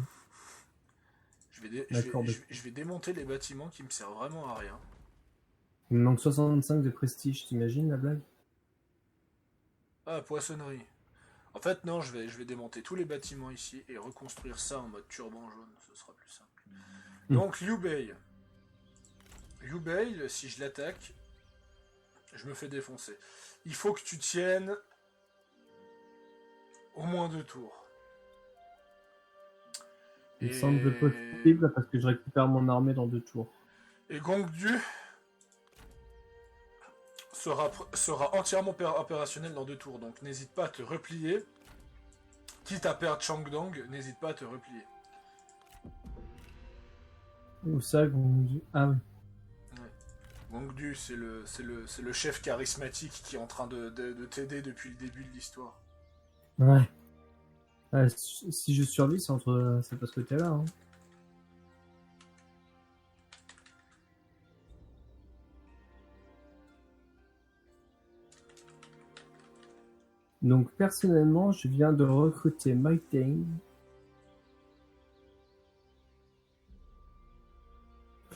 S2: D'accord,
S1: Je vais démonter les bâtiments qui me servent vraiment à rien.
S2: Il me manque 65 de prestige, t'imagines la blague?
S1: Ah, poissonnerie. En fait, non, je vais démonter tous les bâtiments ici et reconstruire ça en mode turban jaune. Ce sera plus simple. Donc, Liu Bei. Liu Bei, si je l'attaque, je me fais défoncer. Il faut que tu tiennes au moins 2 tours.
S2: Il me semble possible parce que je récupère mon armée dans 2 tours.
S1: Et Gongdu sera entièrement opérationnel dans 2 tours. Donc n'hésite pas à te replier. Quitte à perdre Changdong, n'hésite pas à te replier.
S2: Où ça, Gongdu? Ah oui.
S1: Gongdu, c'est le chef charismatique qui est en train de t'aider depuis le début de l'histoire.
S2: Ouais. Si je survis, c'est parce que t'es là. Hein. Donc personnellement, je viens de recruter Mike Tang.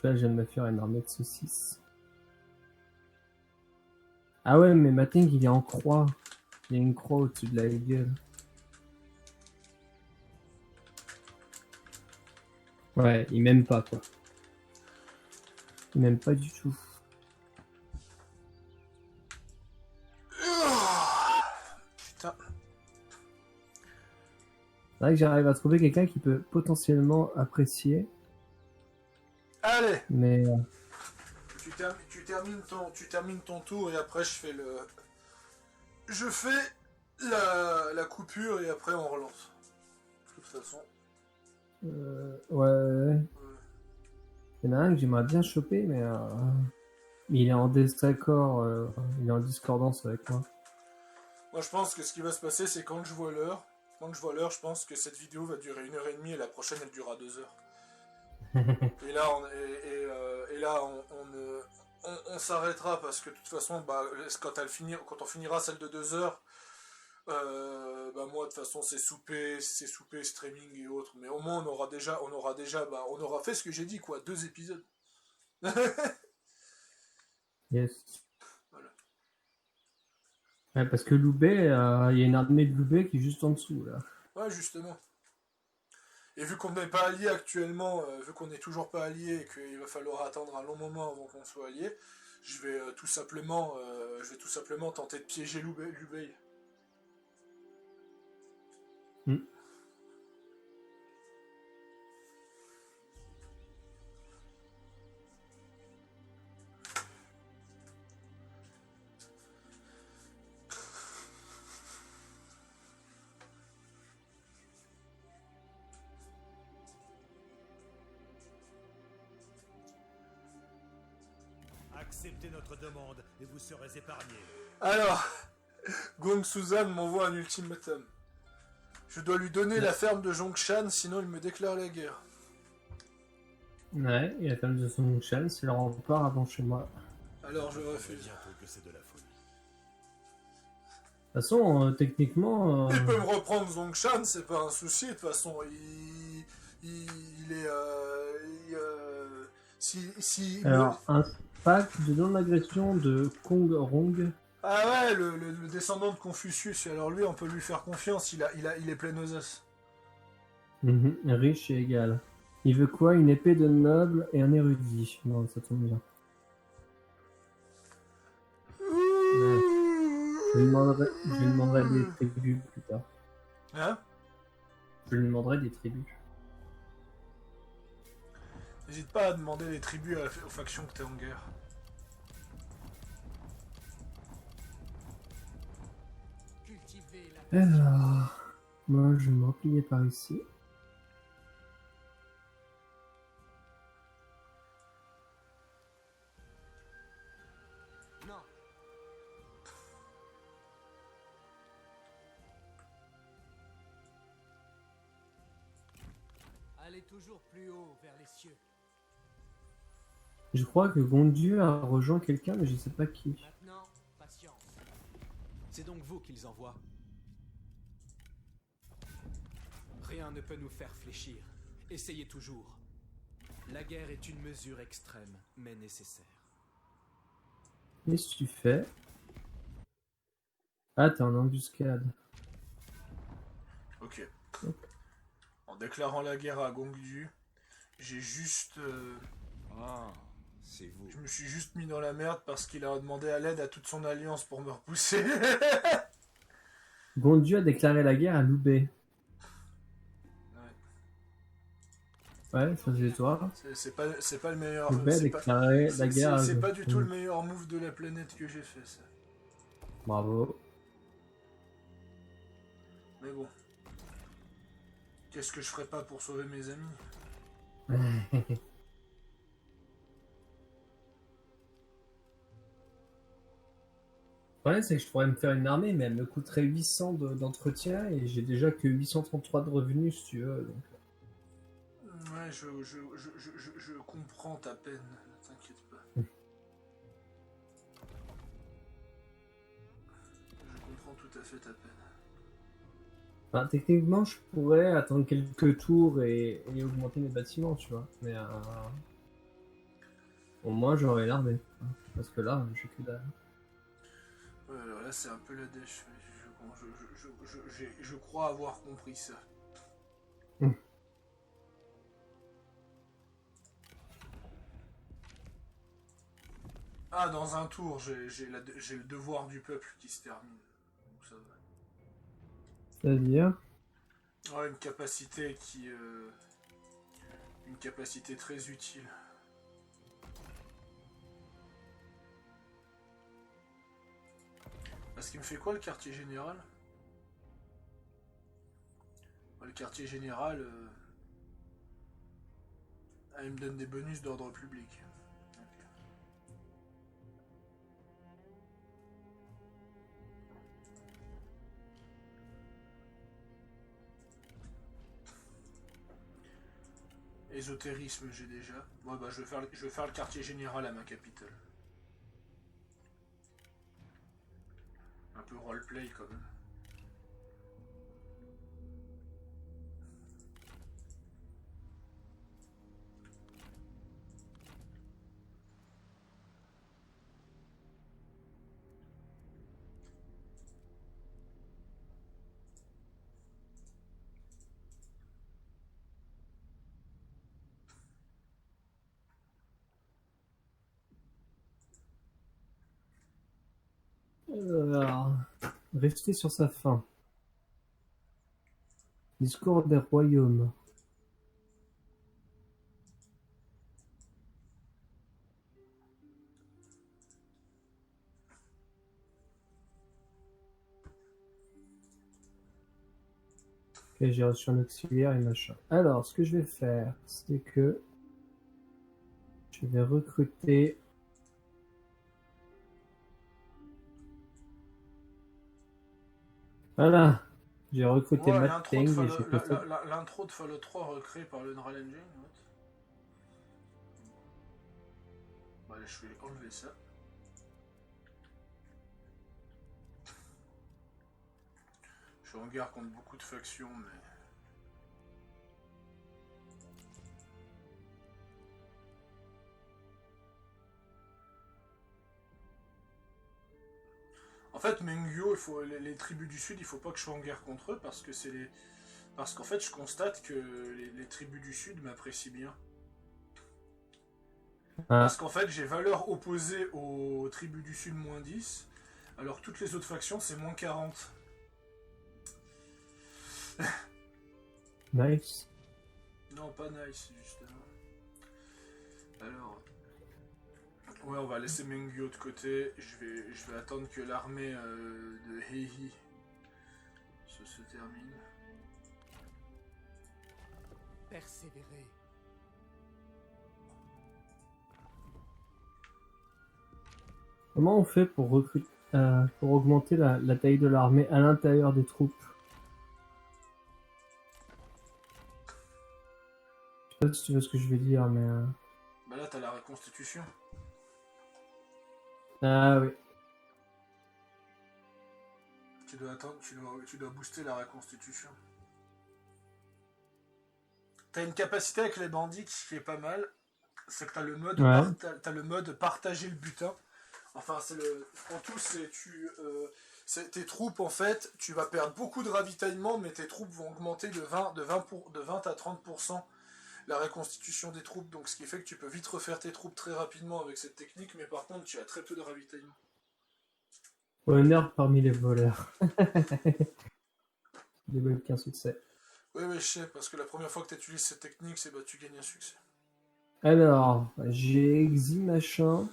S2: Là, je viens de me faire une armée de saucisses. Ah ouais, mais Mateng, il est en croix. Il y a une croix au-dessus de la gueule. Ouais, il m'aime pas, quoi. Il m'aime pas du tout.
S1: Putain.
S2: C'est vrai que j'arrive à trouver quelqu'un qui peut potentiellement apprécier.
S1: Allez,
S2: Mais
S1: tu termines ton tour et après je fais la coupure et après on relance. De toute façon.
S2: ouais. Il y en a un que j'aimerais bien choper, mais il est en désaccord, il est en discordance avec moi.
S1: Moi je pense que ce qui va se passer c'est quand je vois l'heure, je pense que cette vidéo va durer 1h30 et la prochaine elle durera 2 heures. Et là on s'arrêtera parce que de toute façon bah, quand on finira celle de 2 heures, bah moi de toute façon c'est souper, streaming et autres, mais au moins on aura fait ce que j'ai dit quoi, 2 épisodes.
S2: Yes.
S1: Voilà.
S2: Ouais, parce que Loubet, il y a une armée de Loubet qui est juste en dessous, là.
S1: Ouais, justement. Et vu qu'on n'est pas allié actuellement, vu qu'on n'est toujours pas allié et qu'il va falloir attendre un long moment avant qu'on soit allié, je vais tout simplement tenter de piéger Liu Bei.
S7: Acceptez notre demande et vous serez épargnés.
S1: Alors, Gong Suzan m'envoie un ultimatum. Je dois lui donner la ferme de Zhongshan, sinon il me déclare la guerre.
S2: Ouais, il a quand même de son chien, c'est le rempart avant chez moi.
S1: Alors je
S7: On
S1: refuse.
S7: bientôt que c'est de la folie.
S2: De toute façon, techniquement...
S1: Il peut me reprendre Zhongshan, c'est pas un souci, de toute façon, il est... si
S2: Alors, un pacte de non-agression de Kong Rong.
S1: Ah ouais, le descendant de Confucius, alors lui, on peut lui faire confiance, il est plein aux os.
S2: Riche et égal. Il veut quoi? Une épée de noble et un érudit. Non, ça tombe bien. Ouais. Je lui demanderai des tribus plus tard.
S1: Hein?
S2: Je lui demanderai des tribus.
S1: N'hésite pas à demander des tribus aux factions que t'es en guerre.
S4: Cultivez la
S2: Alors, moi je vais me replier par ici.
S4: Non. Allez toujours plus haut vers les cieux.
S2: Je crois que Gondieu a rejoint quelqu'un, mais je sais pas qui.
S4: Maintenant, patience.
S6: C'est donc vous qu'ils envoient. Rien ne peut nous faire fléchir. Essayez toujours. La guerre est une mesure extrême, mais nécessaire.
S2: Qu'est-ce que tu fais? Ah, t'es en embuscade.
S1: Ok. En déclarant la guerre à Gongju, j'ai juste...
S6: Ah, c'est vous.
S1: je me suis juste mis dans la merde parce qu'il a demandé à l'aide à toute son alliance pour me repousser.
S2: Gondieu a déclaré la guerre à Loubet. Ouais, ça c'est toi.
S1: C'est pas le meilleur...
S2: Loubet a
S1: c'est pas-
S2: déclaré la guerre à
S1: c'est pas du tout le
S2: Gondieu.
S1: meilleur move de la planète que j'ai fait, ça.
S2: Bravo.
S1: Mais bon. Qu'est-ce que je ferais pas pour sauver mes amis?
S2: Le problème, c'est que je pourrais me faire une armée, mais elle me coûterait 800 d'entretien et j'ai déjà que 833 de revenus, si tu veux. Donc...
S1: Ouais, je comprends ta peine, ne t'inquiète pas. Je comprends tout à fait ta peine.
S2: Enfin, techniquement, je pourrais attendre quelques tours et augmenter mes bâtiments, tu vois. Mais au moins, j'aurais l'armée. Parce que là, j'ai que dalle.
S1: Ouais, alors là, c'est un peu la dèche. Je crois avoir compris ça. Ah, dans un tour, j'ai le devoir du peuple qui se termine. Donc ça va.
S2: C'est-à-dire?
S1: Ouais, une capacité qui... une capacité très utile. Parce qu'il me fait quoi, le quartier général? Le quartier général... ah, il me donne des bonus d'ordre public. Ok. Ésotérisme, j'ai déjà. Ouais, bah, je vais faire le quartier général à ma capitale. Un peu roleplay, quand même.
S2: Alors, rester sur sa faim. Discours des royaumes. Ok, j'ai reçu un auxiliaire et machin. Alors, ce que je vais faire, c'est que je vais recruter Voilà. J'ai recruté
S1: Ouais,
S2: Matt
S1: l'intro
S2: Tang
S1: de
S2: et
S1: Fallout
S2: j'ai fait ça.
S1: l'intro de Fallout 3 recréée par le Unreal Engine. What? Bah, allez, je vais enlever ça. Je suis en guerre contre beaucoup de factions, mais... En fait, Mengyo, les tribus du Sud, il faut pas que je sois en guerre contre eux parce que c'est les... Parce qu'en fait, je constate que les tribus du Sud m'apprécient bien.
S2: Ah,
S1: Parce qu'en fait, j'ai valeur opposée aux tribus du Sud -10, alors que toutes les autres factions, c'est -40.
S2: nice.
S1: Non, pas nice, justement. Alors... Ouais, on va laisser Mengyo de côté. Je vais attendre que l'armée de Heihi se termine.
S4: Persévérer.
S2: Comment on fait pour recruter, pour augmenter la taille de l'armée à l'intérieur des troupes? Je sais pas si tu vois ce que je veux dire, mais...
S1: Bah là, t'as la reconstitution.
S2: Ah oui.
S1: Tu dois attendre, tu dois booster la reconstitution. T'as une capacité avec les bandits qui est pas mal. C'est que t'as le mode,
S2: Ouais.
S1: t'as le mode partager le butin. Enfin, c'est le. En tout, c'est tes troupes, en fait, tu vas perdre beaucoup de ravitaillement, mais tes troupes vont augmenter de 20 à 30% la reconstitution des troupes. Donc, ce qui fait que tu peux vite refaire tes troupes très rapidement avec cette technique, mais par contre, tu as très peu de ravitaillement.
S2: Honneur parmi les voleurs. J'ai aucun succès.
S1: Oui, je sais, parce que la première fois que tu utilises cette technique, c'est bah tu gagnes un succès.
S2: Alors, j'ai Exi machin.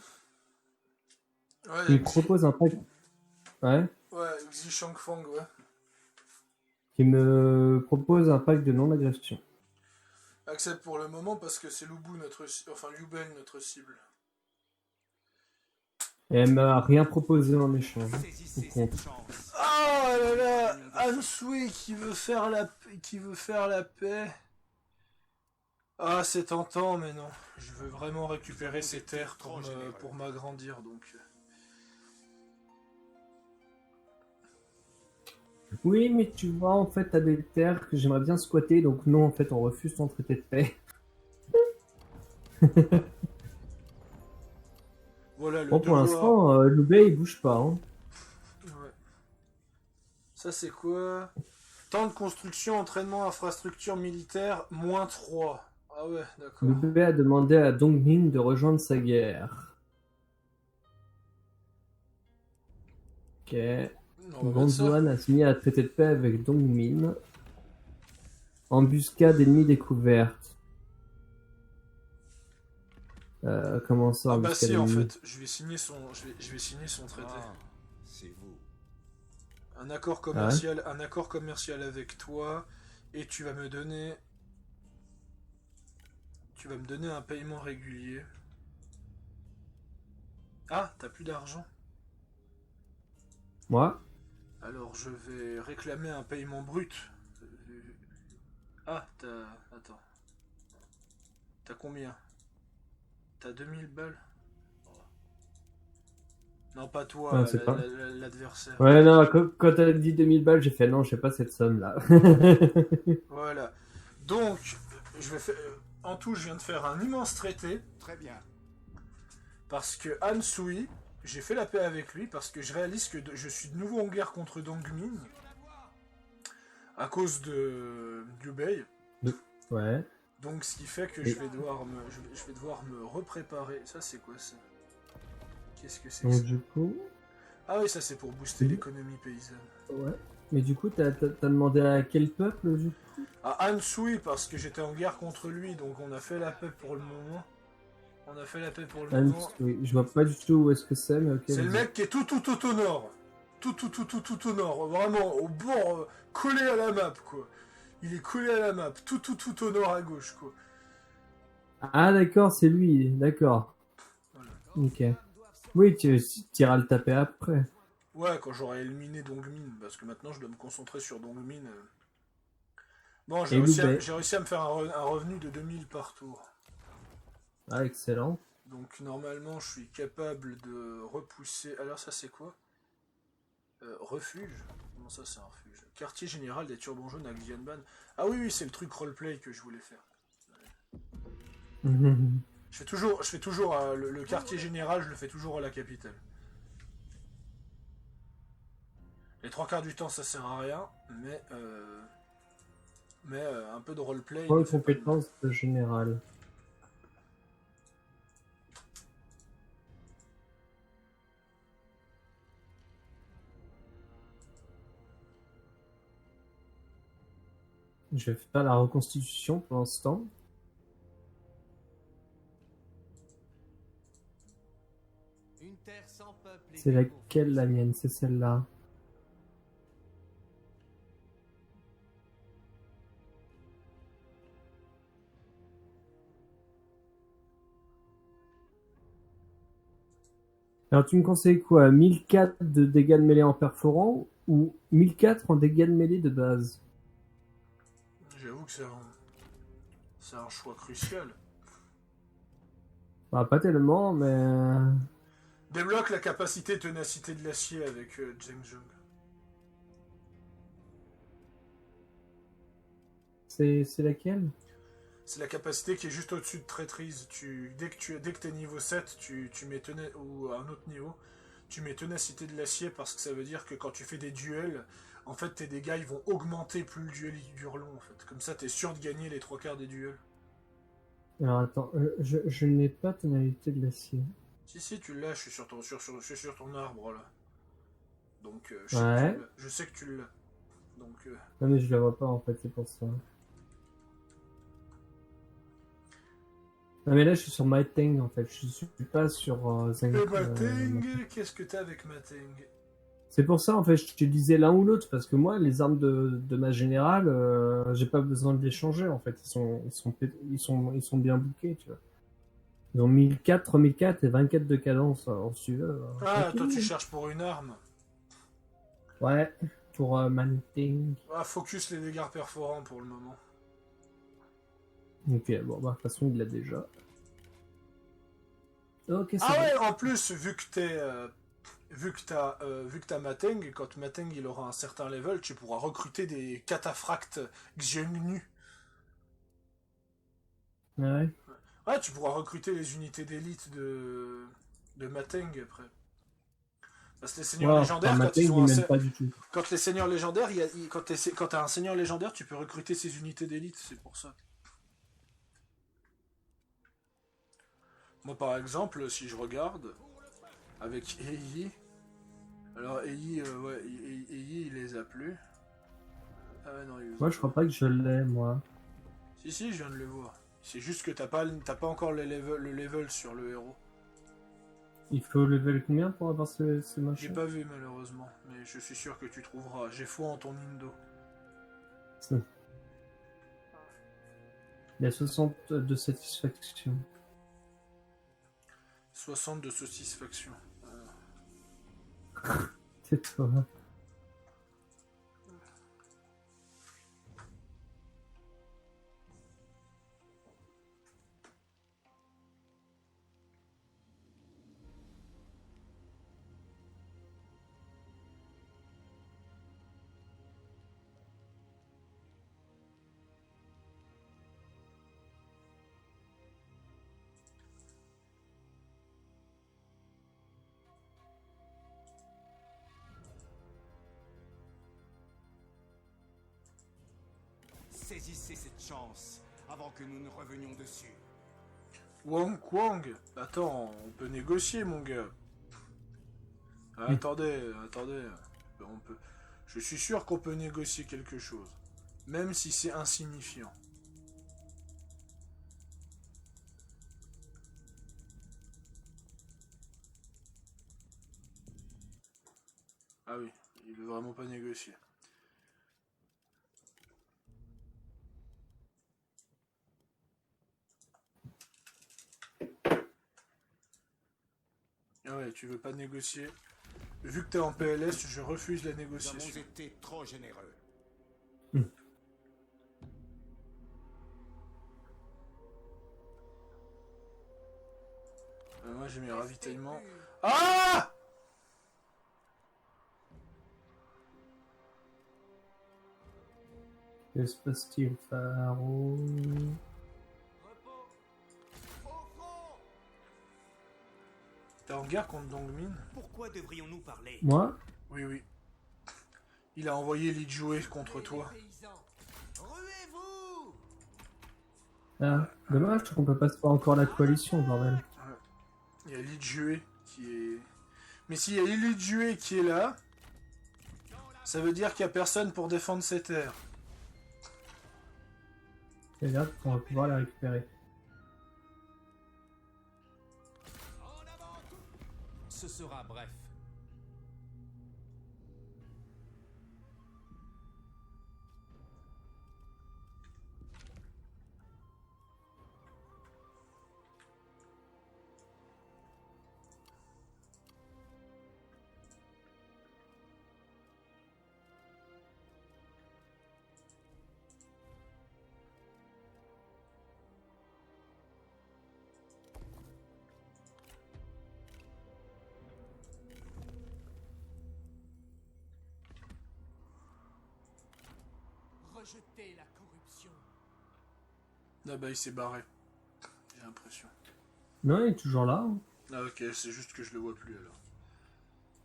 S1: Ouais,
S2: Il propose un pack. Ouais.
S1: Ouais, Xi Shangfang, ouais.
S2: Qui me propose un pack de non-agression.
S1: Accepte pour le moment parce que c'est Liu Bel notre cible.
S2: Et elle m'a rien proposé en échange.
S4: Saisissez
S2: Au compte.
S4: cette chance.
S1: Oh là là, Ansui qui veut faire la paix. Ah, c'est tentant, mais non. Je veux vraiment récupérer ces terres pour m'agrandir, donc...
S2: Oui, mais tu vois, en fait, t'as des terres que j'aimerais bien squatter, donc non, en fait, on refuse ton traité de paix.
S1: Voilà, le
S2: Bon, pour
S1: devoir.
S2: l'instant, Loubet, il bouge pas. Hein.
S1: Ouais. Ça, c'est quoi? Temps de construction, entraînement, infrastructure militaire, -3. Ah ouais, d'accord.
S2: Loubet a demandé à Dongmin de rejoindre sa guerre. Ok.
S1: On va mettre ça.
S2: Bonzuan a signé un traité de paix avec Dongmin. Embuscade ennemie découverte. Comment ça,
S1: Ah bah
S2: embuscade
S1: si, en
S2: ennemie
S1: fait, je vais signer son traité.
S7: Ah, c'est vous.
S1: Un accord commercial avec toi, et tu vas me donner un paiement régulier. Ah, t'as plus d'argent.
S2: Moi?
S1: Alors je vais réclamer un paiement brut. Ah, attends. T'as combien? T'as 2000 balles? Non, pas toi,
S2: Ah, c'est pas.
S1: l'adversaire.
S2: Ouais, non, quand t'as dit 2000 balles, j'ai fait non, je sais pas cette somme-là.
S1: Voilà. Donc, je vais faire... En tout, je viens de faire un immense traité.
S4: Très bien.
S1: Parce que Ansui, j'ai fait la paix avec lui parce que je réalise que je suis de nouveau en guerre contre Dongmin à cause de Liu Bei.
S2: Ouais.
S1: Donc ce qui fait que je vais devoir me repréparer. Ça c'est quoi ça? Qu'est-ce que c'est que
S2: Donc
S1: ça?
S2: du coup...
S1: Ah oui, ça c'est pour booster l'économie paysanne.
S2: Ouais. Mais du coup, t'as demandé à quel peuple, du coup?
S1: À Ansui parce que j'étais en guerre contre lui, donc on a fait la paix pour le moment.
S2: Oui, je vois pas du tout où est-ce que c'est, mais ok.
S1: C'est le
S2: vas-y.
S1: mec qui est tout au nord. Tout au nord. Vraiment, au bord, collé à la map, quoi. Il est collé à la map. Tout au nord à gauche, quoi.
S2: Ah d'accord, c'est lui, d'accord.
S1: Voilà.
S2: Ok. Oui, tu iras le taper après.
S1: Ouais, quand j'aurai éliminé Dongmin, parce que maintenant je dois me concentrer sur Dongmin. Bon,
S2: Et Loubet.
S1: j'ai réussi à me faire un revenu de 2000 par tour.
S2: Ah, excellent.
S1: Donc normalement je suis capable de repousser... Alors ça c'est quoi? Refuge? Comment ça c'est un refuge? Quartier général des turbans jaunes à Xianban. Ah oui, oui, c'est le truc roleplay que je voulais faire. Je fais toujours le quartier général, je le fais toujours à la capitale. Les 3 quarts du temps ça sert à rien, mais un peu de roleplay...
S2: Trois compétences de général. Je fais pas la reconstitution pour l'instant.
S4: Une terre sans peuple et
S2: C'est
S4: des
S2: laquelle la mienne? C'est celle-là. Alors tu me conseilles quoi? 1004 de dégâts de mêlée en perforant ou 1004 en dégâts de mêlée de base?
S1: J'avoue que c'est un choix crucial.
S2: Bah, pas tellement, mais...
S1: Débloque la capacité ténacité de l'acier avec Zheng Zheng.
S2: C'est laquelle?
S1: C'est la capacité qui est juste au-dessus de traîtrise. Dès que t'es niveau 7, tu mets ou à un autre niveau, tu mets ténacité de l'acier parce que ça veut dire que quand tu fais des duels, en fait tes dégâts ils vont augmenter plus le duel il dure long en fait. Comme ça t'es sûr de gagner les 3 quarts des duels.
S2: Alors attends, je n'ai pas tonalité de l'acier.
S1: Si tu l'as, je suis sur ton arbre là. Donc
S2: Ouais.
S1: je sais que tu l'as. Donc
S2: Non mais je la vois pas en fait, c'est pour ça. Non mais là je suis sur Mateng en fait, je suis pas sur Zeng.
S1: Et Mateng, qu'est-ce que t'as avec Mateng?
S2: C'est pour ça en fait, je te disais l'un ou l'autre, parce que moi les armes de ma générale, j'ai pas besoin de les changer en fait, ils sont bien bookés, tu vois. Ils ont 1004, 3004 et 24 de cadence, alors si tu veux.
S1: Ah,
S2: ok.
S1: toi tu cherches pour une arme.
S2: Ouais, pour Mateng.
S1: Ah, focus les dégâts perforants pour le moment.
S2: Ok, bon bah de toute façon il l'a déjà. Ok, c'est
S1: Ah
S2: bon.
S1: ouais, en plus, vu que t'as Mateng, quand Mateng il aura un certain level, tu pourras recruter des cataphractes Xiongnu.
S2: Ouais.
S1: Ouais, tu pourras recruter les unités d'élite de Mateng après. Parce que les seigneurs
S2: Ouais,
S1: légendaires,
S2: enfin,
S1: quand
S2: Mateng,
S1: ils ont
S2: il
S1: un
S2: m'aime pas du tout.
S1: quand les seigneurs légendaires, quand t'as un seigneur légendaire, tu peux recruter ses unités d'élite, c'est pour ça. Moi par exemple, si je regarde, avec Ei, alors Ei, ouais, Ei il les a plus. Ah ouais, non, il les a
S2: Moi je crois pas que je l'ai, moi.
S1: Si, je viens de le voir. C'est juste que t'as pas encore le level sur le héros.
S2: Il faut level combien pour avoir ce
S1: J'ai
S2: machin?
S1: pas vu malheureusement, mais je suis sûr que tu trouveras. J'ai foi en ton Indo.
S2: Il y a 60 de satisfaction.
S1: 60 de satisfaction.
S2: C'est toi.
S4: Saisissez cette chance avant que nous ne revenions dessus.
S1: Wang Kwang. Attends, on peut négocier mon gars. Ah, attendez. On peut... Je suis sûr qu'on peut négocier quelque chose. Même si c'est insignifiant. Ah oui, il veut vraiment pas négocier. Ah ouais, tu veux pas négocier. Vu que t'es en PLS, je refuse la
S4: Nous avons
S1: négociation.
S4: été trop généreux.
S1: Moi j'ai mes ravitaillements. Ah!
S2: Que se passe-t-il, Pharaon?
S4: Repos. Au front.
S1: T'es en guerre contre Dongmin?
S4: Pourquoi devrions-nous parler?
S2: Moi?
S1: Oui, oui. Il a envoyé Li Jue contre toi.
S4: Les paysans, ruez-vous.
S2: Ah, dommage qu'on peut pas se faire encore la coalition, bordel.
S1: Il y a Li Jue qui est... Mais s'il y a Li Jue qui est là, ça veut dire qu'il n'y a personne pour défendre ses terres.
S2: C'est-à-dire qu'on va pouvoir la récupérer.
S4: En avant tout.
S6: Ce sera bref.
S4: Rejetez la corruption.
S1: Ah bah il s'est barré. J'ai l'impression.
S2: Non, il est toujours là. Hein.
S1: Ah ok, c'est juste que je le vois plus alors.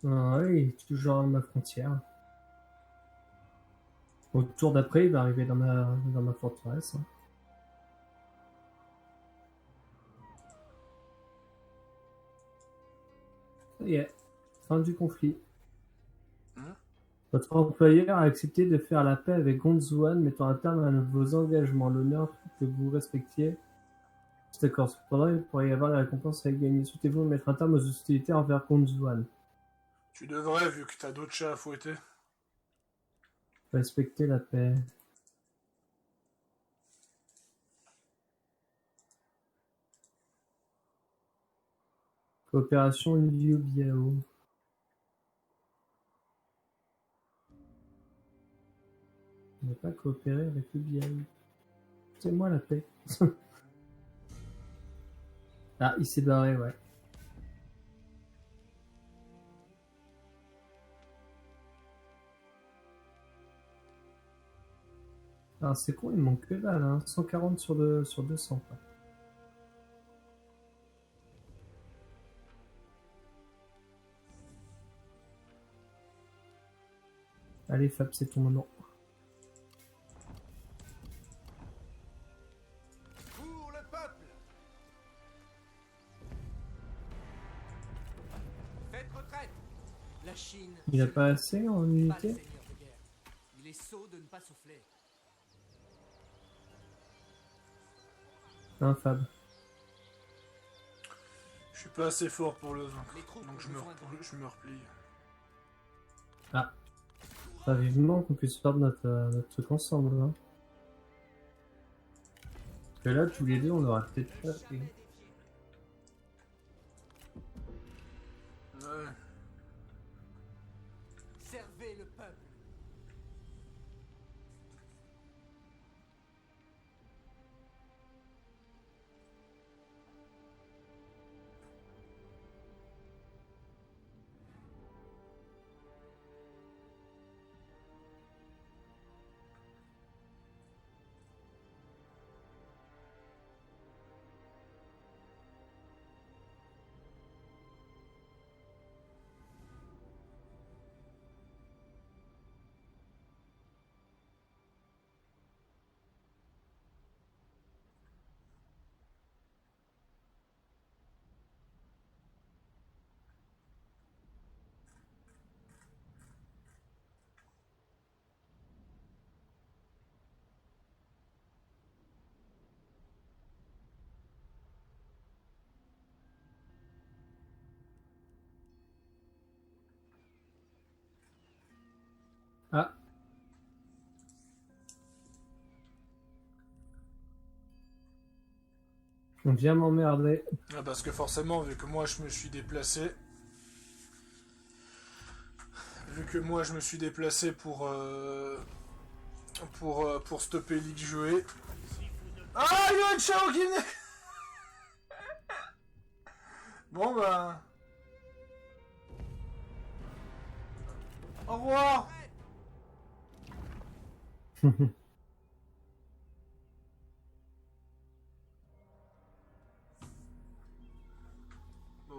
S2: Ah, ouais, il est toujours à ma frontière. Au tour d'après, il va arriver dans ma forteresse. Hein. Ça y est, fin du conflit. Votre employeur a accepté de faire la paix avec Gonzuan, mettant un terme à vos engagements, l'honneur que vous respectiez. C'est d'accord. Cependant, il pourrait y avoir la récompense à gagner. Souhaitez-vous mettre un terme aux hostilités envers Gonzuan?
S1: Tu devrais, vu que t'as d'autres chats à fouetter.
S2: Respecter la paix. Coopération Liu Biao. On n'a pas coopéré avec Liu Biao. C'est moi la paix. Ah, il s'est barré, ouais. Alors c'est con, il manque que dalle, hein. 140 sur 200. Quoi. Allez Fab, c'est ton moment.
S4: Pour le peuple. Faites retraite. La Chine.
S2: Il a pas assez en
S4: Pas le
S2: unité?
S4: seigneur de guerre. Il est sot de ne pas souffler.
S2: Hein Fab?
S1: Je suis pas assez fort pour le vaincre,
S4: Les troupes
S1: donc
S4: ont
S1: je me
S4: besoin de-
S1: je me replie.
S2: Ah. Pas vivement qu'on puisse faire notre truc ensemble. Hein. Parce que là, tous les deux, on aura peut-être pas fait.
S1: Ouais.
S4: Servez le peuple.
S2: Ah. On vient m'emmerder.
S1: Ah, parce que forcément, vu que moi je me suis déplacé, que moi je me suis déplacé pour stopper League jouer. Ah, Yuan Shao qui venait. Bon bah... Au revoir.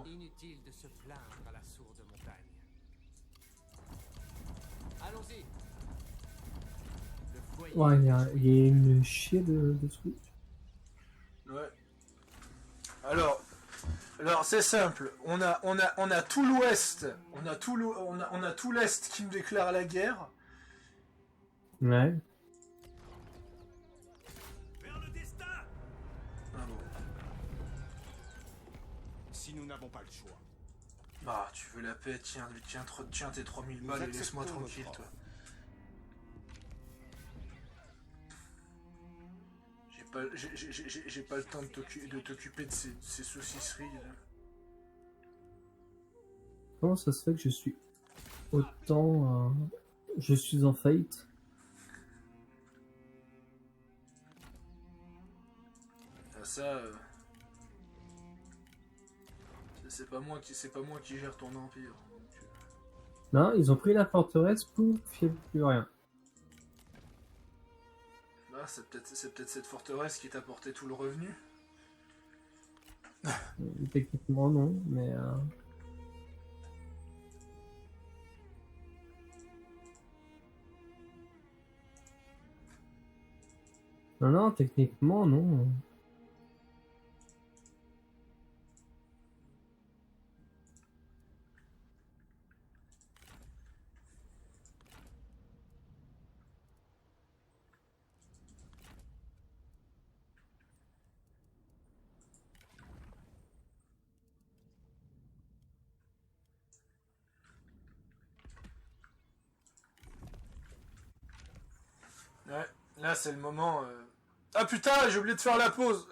S4: Inutile de se plaindre à la sourde montagne. Allons-y. Le foyer.
S2: Ouais, il y a une chier de trucs.
S1: Ouais. Alors c'est simple. On a tout l'ouest, on a tout l'est qui me déclare la guerre.
S2: Ouais.
S7: Vers le destin.
S1: Ah bon.
S9: Si nous n'avons pas le choix.
S1: Bah, tu veux la paix, tiens tes 3000 balles et laisse-moi
S9: acceptons
S1: tranquille,
S9: votre
S1: toi. J'ai pas le temps de t'occuper de ces saucisseries. Là.
S2: Comment ça se fait que je suis autant... je suis en faillite?
S1: Ah, ça... c'est pas moi qui gère ton empire.
S2: Non, ils ont pris la forteresse pour qu'il n'y ait plus rien.
S1: Ah, c'est peut-être cette forteresse qui t'a apporté tout le revenu.
S2: Techniquement non, mais... Non, techniquement non.
S1: Ouais, là c'est le moment... Ah putain, j'ai oublié de faire la pause.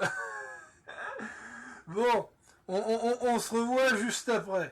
S1: Bon, on se revoit juste après.